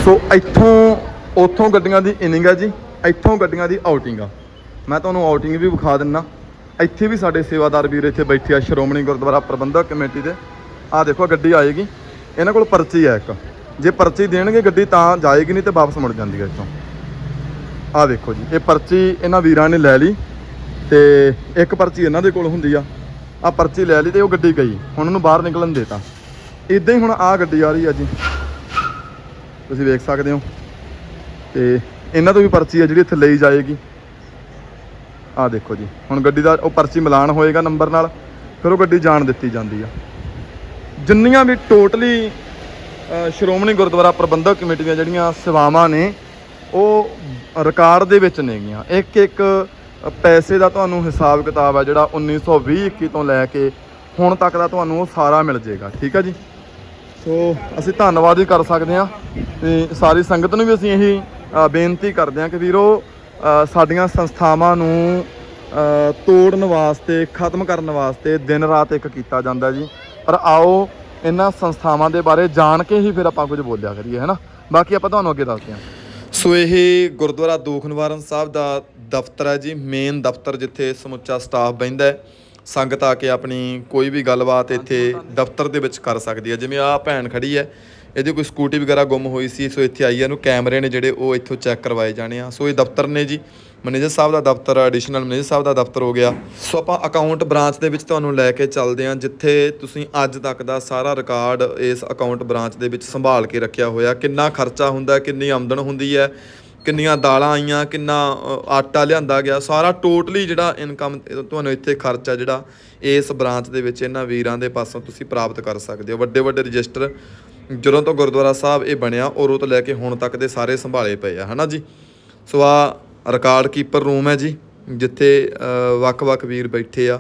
Speaker 1: ਸੋ ਉੱਥੋਂ ਗੱਡੀਆਂ ਦੀ ਇਨਿੰਗ ਆ ਜੀ, ਇੱਥੋਂ ਗੱਡੀਆਂ ਦੀ ਆਊਟਿੰਗ ਆ। ਮੈਂ ਤੁਹਾਨੂੰ ਆਊਟਿੰਗ ਵੀ ਵਿਖਾ ਦਿੰਨਾ। ਇੱਥੇ ਵੀ ਸਾਡੇ ਸੇਵਾਦਾਰ ਵੀਰ ਇੱਥੇ ਬੈਠੇ ਆ ਸ਼੍ਰੋਮਣੀ ਗੁਰਦੁਆਰਾ ਪ੍ਰਬੰਧਕ ਕਮੇਟੀ ਦੇ। ਆਹ ਦੇਖੋ ਗੱਡੀ ਆਏਗੀ, ਇਹਨਾਂ ਕੋਲ ਪਰਚੀ ਆ ਇੱਕ, ਜੇ ਪਰਚੀ ਦੇਣਗੇ ਗੱਡੀ ਤਾਂ ਜਾਏਗੀ, ਨਹੀਂ ਤੇ ਵਾਪਸ ਮੁੜ ਜਾਂਦੀ ਹੈ ਇੱਥੋਂ। ਆਹ ਦੇਖੋ ਜੀ, ਇਹ ਪਰਚੀ ਇਹਨਾਂ ਵੀਰਾਂ ਨੇ ਲੈ ਲਈ ਤੇ ਇੱਕ ਪਰਚੀ ਇਹਨਾਂ ਦੇ ਕੋਲ ਹੁੰਦੀ ਆ। ਆਹ ਪਰਚੀ ਲੈ ਲਈ ਤੇ ਉਹ ਗੱਡੀ ਗਈ, ਹੁਣ ਉਹਨੂੰ ਬਾਹਰ ਨਿਕਲਣ ਦੇਤਾ। ਇੱਦਾਂ ਹੀ ਹੁਣ ਆਹ ਗੱਡੀ ਆ ਰਹੀ ਆ ਜੀ, ਤੁਸੀਂ ਵੇਖ ਸਕਦੇ ਹੋ। ਤੇ ਇਹਨਾਂ ਤੋਂ ਵੀ ਪਰਚੀ ਆ ਜਿਹੜੀ ਇੱਥੇ ਲਈ ਜਾਏਗੀ। ਆਹ ਦੇਖੋ ਜੀ, ਹੁਣ ਗੱਡੀ ਦਾ ਉਹ ਪਰਚੀ ਮਿਲਾਨ ਹੋਏਗਾ ਨੰਬਰ ਨਾਲ, ਫਿਰ ਉਹ ਗੱਡੀ ਜਾਣ ਦਿੱਤੀ ਜਾਂਦੀ ਆ। ਜਿੰਨੀਆਂ ਵੀ ਟੋਟਲੀ ਸ਼੍ਰੋਮਣੀ ਗੁਰਦੁਆਰਾ ਪ੍ਰਬੰਧਕ ਕਮੇਟੀ ਦੀਆਂ ਜਿਹੜੀਆਂ ਸੇਵਾਵਾਂ ਨੇ ਉਹ ਰਿਕਾਰਡ ਦੇ ਵਿੱਚ ਨੇਗੀਆਂ। ਇੱਕ ਪੈਸੇ ਦਾ ਤੁਹਾਨੂੰ ਹਿਸਾਬ ਕਿਤਾਬ ਆ ਜਿਹੜਾ 1920-21 ਤੋਂ ਲੈ ਕੇ ਹੁਣ ਤੱਕ ਦਾ ਤੁਹਾਨੂੰ ਉਹ ਸਾਰਾ ਮਿਲ ਜਾਏਗਾ। ਠੀਕ ਆ ਜੀ। ਸੋ ਅਸੀਂ ਧੰਨਵਾਦ ਹੀ ਕਰ ਸਕਦੇ ਹਾਂ ਤੇ ਸਾਰੀ ਸੰਗਤ ਨੂੰ ਵੀ ਅਸੀਂ ਇਹੀ ਬੇਨਤੀ ਕਰਦੇ ਹਾਂ ਕਿ ਵੀਰੋ ਸਾਡੀਆਂ ਸੰਸਥਾਵਾਂ ਨੂੰ ਤੋੜਨ ਵਾਸਤੇ, ਖਤਮ ਕਰਨ ਵਾਸਤੇ ਦਿਨ ਰਾਤ ਇੱਕ ਕੀਤਾ ਜਾਂਦਾ ਜੀ। ਪਰ ਆਓ ਇਹਨਾਂ ਸੰਸਥਾਵਾਂ ਦੇ ਬਾਰੇ ਜਾਣ ਕੇ ਹੀ ਫਿਰ ਆਪਾਂ ਕੁਝ ਬੋਲਿਆ ਕਰੀਏ, ਹੈ ਨਾ। ਬਾਕੀ ਆਪਾਂ ਤੁਹਾਨੂੰ ਅੱਗੇ ਦੱਸਦੇ ਹਾਂ। ਸੋ ਇਹ ਗੁਰਦੁਆਰਾ ਦੂਖ ਨਿਵਾਰਨ ਸਾਹਿਬ ਦਾ ਦਫ਼ਤਰ ਹੈ ਜੀ, ਮੇਨ ਦਫ਼ਤਰ, ਜਿੱਥੇ ਸਮੁੱਚਾ ਸਟਾਫ ਬਹਿੰਦਾ ਹੈ। ਸੰਗਤ ਆ ਕੇ ਆਪਣੀ ਕੋਈ ਵੀ ਗੱਲਬਾਤ ਇੱਥੇ ਦਫ਼ਤਰ ਦੇ ਵਿੱਚ ਕਰ ਸਕਦੀ ਹੈ। ਜਿਵੇਂ ਆਹ ਭੈਣ ਖੜੀ ਹੈ, ਇਹਦੀ ਕੋਈ ਸਕੂਟੀ ਵਗੈਰਾ ਗੁੰਮ ਹੋਈ ਸੀ, ਸੋ ਇੱਥੇ ਆਈ ਹੈ। ਇਹਨੂੰ ਕੈਮਰੇ ਨੇ ਜਿਹੜੇ ਉਹ ਇੱਥੋਂ ਚੈੱਕ ਕਰਵਾਏ ਜਾਣੇ ਆ। ਸੋ ਇਹ ਦਫ਼ਤਰ ਨੇ ਜੀ, ਮੈਨੇਜਰ ਸਾਹਿਬ ਦਾ ਦਫ਼ਤਰ, ਐਡੀਸ਼ਨਲ ਮੈਨੇਜਰ ਸਾਹਿਬ ਦਾ ਦਫ਼ਤਰ ਹੋ ਗਿਆ। ਸੋ ਆਪਾਂ ਅਕਾਊਂਟ ਬ੍ਰਾਂਚ ਦੇ ਵਿੱਚ ਤੁਹਾਨੂੰ ਲੈ ਕੇ ਚੱਲਦੇ ਹਾਂ, ਜਿੱਥੇ ਤੁਸੀਂ ਅੱਜ ਤੱਕ ਦਾ ਸਾਰਾ ਰਿਕਾਰਡ ਇਸ ਅਕਾਊਂਟ ਬ੍ਰਾਂਚ ਦੇ ਵਿੱਚ ਸੰਭਾਲ ਕੇ ਰੱਖਿਆ ਹੋਇਆ। ਕਿੰਨਾ ਖਰਚਾ ਹੁੰਦਾ, ਕਿੰਨੀ ਆਮਦਨ ਹੁੰਦੀ ਹੈ, ਕਿੰਨੀਆਂ ਦਾਲਾਂ ਆਈਆਂ, ਕਿੰਨਾ ਆਟਾ ਲਿਆਂਦਾ ਗਿਆ, ਸਾਰਾ ਟੋਟਲੀ ਜਿਹੜਾ ਇਨਕਮ ਤੁਹਾਨੂੰ ਇੱਥੇ ਖਰਚਾ ਜਿਹੜਾ ਇਸ ਬ੍ਰਾਂਚ ਦੇ ਵਿੱਚ ਇਹਨਾਂ ਵੀਰਾਂ ਦੇ ਪਾਸੋਂ ਤੁਸੀਂ ਪ੍ਰਾਪਤ ਕਰ ਸਕਦੇ ਹੋ। ਵੱਡੇ ਵੱਡੇ ਰਜਿਸਟਰ ਜਦੋਂ ਤੋਂ ਗੁਰਦੁਆਰਾ ਸਾਹਿਬ ਇਹ ਬਣਿਆ ਉਦੋਂ ਤੋਂ ਲੈ ਕੇ ਹੁਣ ਤੱਕ ਦੇ ਸਾਰੇ ਸੰਭਾਲੇ ਪਏ ਆ, ਹੈ ਨਾ ਜੀ। ਸੋ ਆਹ ਰਿਕਾਰਡ ਕੀਪਰ ਰੂਮ ਹੈ ਜੀ, ਜਿੱਥੇ ਵੱਖ-ਵੱਖ ਵੀਰ ਬੈਠੇ ਆ।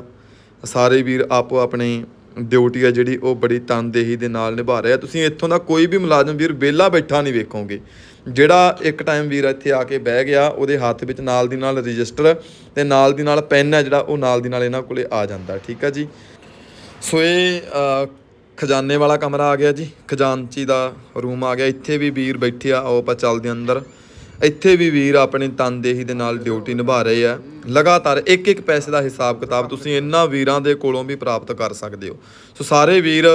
Speaker 1: ਸਾਰੇ ਵੀਰ ਆਪੋ ਆਪਣੀ ਡਿਊਟੀ ਆ ਜਿਹੜੀ ਉਹ ਬੜੀ ਤਨਦੇਹੀ ਦੇ ਨਾਲ ਨਿਭਾ ਰਹੇ ਆ। ਤੁਸੀਂ ਇੱਥੋਂ ਦਾ ਕੋਈ ਵੀ ਮੁਲਾਜ਼ਮ ਵੀਰ ਵਿਹਲਾ ਬੈਠਾ ਨਹੀਂ ਵੇਖੋਗੇ। ਜਿਹੜਾ ਇੱਕ ਟਾਈਮ ਵੀਰ ਇੱਥੇ ਆ ਕੇ ਬਹਿ ਗਿਆ, ਉਹਦੇ ਹੱਥ ਵਿੱਚ ਨਾਲ ਦੀ ਨਾਲ ਰਜਿਸਟਰ ਤੇ ਨਾਲ ਦੀ ਨਾਲ ਪੈਨ ਹੈ ਜਿਹੜਾ ਉਹ ਨਾਲ ਦੀ ਨਾਲ ਇਹਨਾਂ ਕੋਲੇ ਆ ਜਾਂਦਾ। ਠੀਕ ਆ ਜੀ। ਸੋ ਇਹ ਖਜ਼ਾਨੇ ਵਾਲਾ ਕਮਰਾ ਆ ਗਿਆ ਜੀ, ਖਜ਼ਾਨਚੀ ਦਾ ਰੂਮ ਆ ਗਿਆ। ਇੱਥੇ ਵੀ ਵੀਰ ਬੈਠੇ ਆ, ਆਓ ਆਪਾਂ ਚੱਲਦੇ ਅੰਦਰ। ਇੱਥੇ ਵੀ ਵੀਰ ਆਪਣੀ ਤਨਦੇਹੀ ਦੇ ਨਾਲ ਡਿਊਟੀ ਨਿਭਾ ਰਹੇ ਆ। ਲਗਾਤਾਰ ਇੱਕ ਪੈਸੇ ਦਾ ਹਿਸਾਬ ਕਿਤਾਬ ਤੁਸੀਂ ਇਹਨਾਂ ਵੀਰਾਂ ਦੇ ਕੋਲੋਂ ਵੀ ਪ੍ਰਾਪਤ ਕਰ ਸਕਦੇ ਹੋ। ਸੋ ਸਾਰੇ ਵੀਰ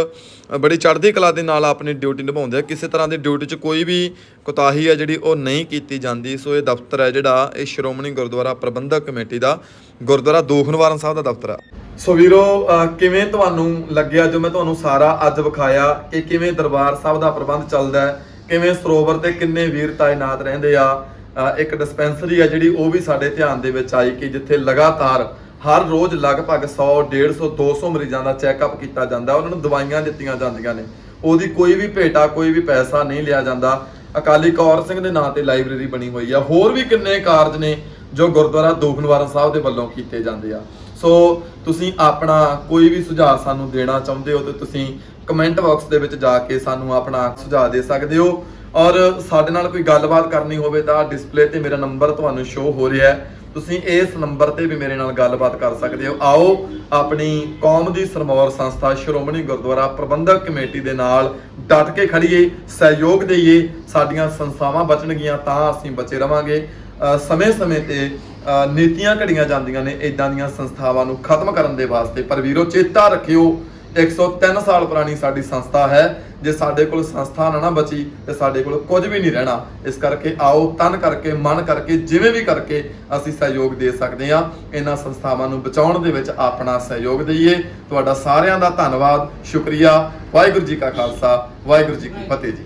Speaker 1: ਬੜੀ ਚੜ੍ਹਦੀ ਕਲਾ ਦੇ ਨਾਲ ਆਪਣੀ ਡਿਊਟੀ ਨਿਭਾਉਂਦੇ ਆ। ਕਿਸੇ ਤਰ੍ਹਾਂ ਦੀ ਡਿਊਟੀ 'ਚ ਕੋਈ ਵੀ ਕੋਤਾਹੀ ਹੈ ਜਿਹੜੀ ਉਹ ਨਹੀਂ ਕੀਤੀ ਜਾਂਦੀ। ਸੋ ਇਹ ਦਫ਼ਤਰ ਹੈ ਜਿਹੜਾ ਇਹ ਸ਼੍ਰੋਮਣੀ ਗੁਰਦੁਆਰਾ ਪ੍ਰਬੰਧਕ ਕਮੇਟੀ ਦਾ ਗੁਰਦੁਆਰਾ ਦੂਖ ਨਿਵਾਰਨ ਸਾਹਿਬ ਦਾ ਦਫ਼ਤਰ ਆ। ਸੋ ਵੀਰੋ, ਕਿਵੇਂ ਤੁਹਾਨੂੰ ਲੱਗਿਆ ਜੋ ਮੈਂ ਤੁਹਾਨੂੰ ਸਾਰਾ ਅੱਜ ਵਿਖਾਇਆ ਕਿ ਕਿਵੇਂ ਦਰਬਾਰ ਸਾਹਿਬ ਦਾ ਪ੍ਰਬੰਧ ਚੱਲਦਾ ਹੈ, ਕਿਵੇਂ ਸਰੋਵਰ ਤੇ ਕਿੰਨੇ ਵੀਰ ਤਾਇਨਾਤ ਰਹਿੰਦੇ ਆ। ਇੱਕ ਡਿਸਪੈਂਸਰੀ ਆ ਜਿਹੜੀ ਉਹ ਵੀ ਸਾਡੇ ਧਿਆਨ ਦੇ ਵਿੱਚ ਆਈ ਕਿ ਜਿੱਥੇ ਲਗਾਤਾਰ ਹਰ ਰੋਜ਼ ਲਗਭਗ 100, 150, 200 ਮਰੀਜ਼ਾਂ ਦਾ ਚੈੱਕਅਪ ਕੀਤਾ ਜਾਂਦਾ। ਉਹਨਾਂ ਨੂੰ ਦਵਾਈਆਂ ਦਿੱਤੀਆਂ ਜਾਂਦੀਆਂ ਨੇ, ਉਹਦੀ ਕੋਈ ਵੀ ਭੇਟਾ, ਕੋਈ ਵੀ ਪੈਸਾ ਨਹੀਂ ਲਿਆ ਜਾਂਦਾ। ਅਕਾਲੀ ਕੌਰ ਸਿੰਘ ਦੇ ਨਾਂ ਤੇ ਲਾਇਬ੍ਰੇਰੀ ਬਣੀ ਹੋਈ ਆ। ਹੋਰ ਵੀ ਕਿੰਨੇ ਕਾਰਜ ਨੇ ਜੋ ਗੁਰਦੁਆਰਾ ਦੂਖ ਨਿਵਾਰਨ ਸਾਹਿਬ ਦੇ ਵੱਲੋਂ ਕੀਤੇ ਜਾਂਦੇ ਆ। ਸੋ ਤੁਸੀਂ ਆਪਣਾ ਕੋਈ ਵੀ ਸੁਝਾਅ ਸਾਨੂੰ ਦੇਣਾ ਚਾਹੁੰਦੇ ਹੋ ਤੇ ਤੁਸੀਂ ਕਮੈਂਟ ਬਾਕਸ ਦੇ ਵਿੱਚ ਜਾ ਕੇ ਸਾਨੂੰ ਆਪਣਾ ਸੁਝਾਅ ਦੇ ਸਕਦੇ ਹੋ। ਔਰ ਸਾਡੇ ਨਾਲ ਕੋਈ ਗੱਲਬਾਤ ਕਰਨੀ ਹੋਵੇ ਤਾਂ ਡਿਸਪਲੇ ਤੇ ਮੇਰਾ ਨੰਬਰ ਤੁਹਾਨੂੰ ਸ਼ੋ ਹੋ ਰਿਹਾ ਹੈ, ਤੁਸੀਂ ਇਸ ਨੰਬਰ ਤੇ ਵੀ ਮੇਰੇ ਨਾਲ ਗੱਲਬਾਤ ਕਰ ਸਕਦੇ ਹੋ। ਆਓ ਆਪਣੀ ਕੌਮ ਦੀ ਸਰਮੌਰ ਸੰਸਥਾ ਸ਼੍ਰੋਮਣੀ ਗੁਰਦੁਆਰਾ ਪ੍ਰਬੰਧਕ ਕਮੇਟੀ ਦੇ ਨਾਲ ਡਟ ਕੇ ਖੜੀਏ, ਸਹਿਯੋਗ ਦੇਈਏ। ਸਾਡੀਆਂ ਸੰਸਥਾਵਾਂ ਬਚਣਗੀਆਂ ਤਾਂ ਅਸੀਂ ਬਚੇ ਰਵਾਂਗੇ। ਸਮੇਂ-ਸਮੇਂ ਤੇ ਨੀਤੀਆਂ ਘੜੀਆਂ ਜਾਂਦੀਆਂ ਨੇ ਇਦਾਂ ਦੀਆਂ ਸੰਸਥਾਵਾਂ ਨੂੰ ਖਤਮ ਕਰਨ ਦੇ ਵਾਸਤੇ। ਪਰ ਵੀਰੋ ਚੇਤਾ ਰੱਖਿਓ, 103 ਸਾਲ ਪੁਰਾਣੀ ਸਾਡੀ ਸੰਸਥਾ ਹੈ। ਜੇ ਸਾਡੇ ਕੋਲ ਸੰਸਥਾ ਨਾ ਬਚੀ ਤੇ ਸਾਡੇ ਕੋਲ ਕੁਝ ਵੀ ਨਹੀਂ ਰਹਿਣਾ। ਇਸ ਕਰਕੇ ਆਓ ਤਨ ਕਰਕੇ, ਮਨ ਕਰਕੇ, ਜਿਵੇਂ ਵੀ ਕਰਕੇ ਅਸੀਂ ਸਹਿਯੋਗ ਦੇ ਸਕਦੇ ਹਾਂ। ਇਹਨਾਂ ਸੰਸਥਾਵਾਂ ਨੂੰ ਬਚਾਉਣ ਦੇ ਵਿੱਚ ਆਪਣਾ ਸਹਿਯੋਗ ਦਈਏ। ਤੁਹਾਡਾ ਸਾਰਿਆਂ ਦਾ ਧੰਨਵਾਦ, ਸ਼ੁਕਰੀਆ। ਵਾਹਿਗੁਰੂ ਜੀ ਕਾ ਖਾਲਸਾ, ਵਾਹਿਗੁਰੂ ਜੀ ਕੀ ਫਤਿਹ ਜੀ।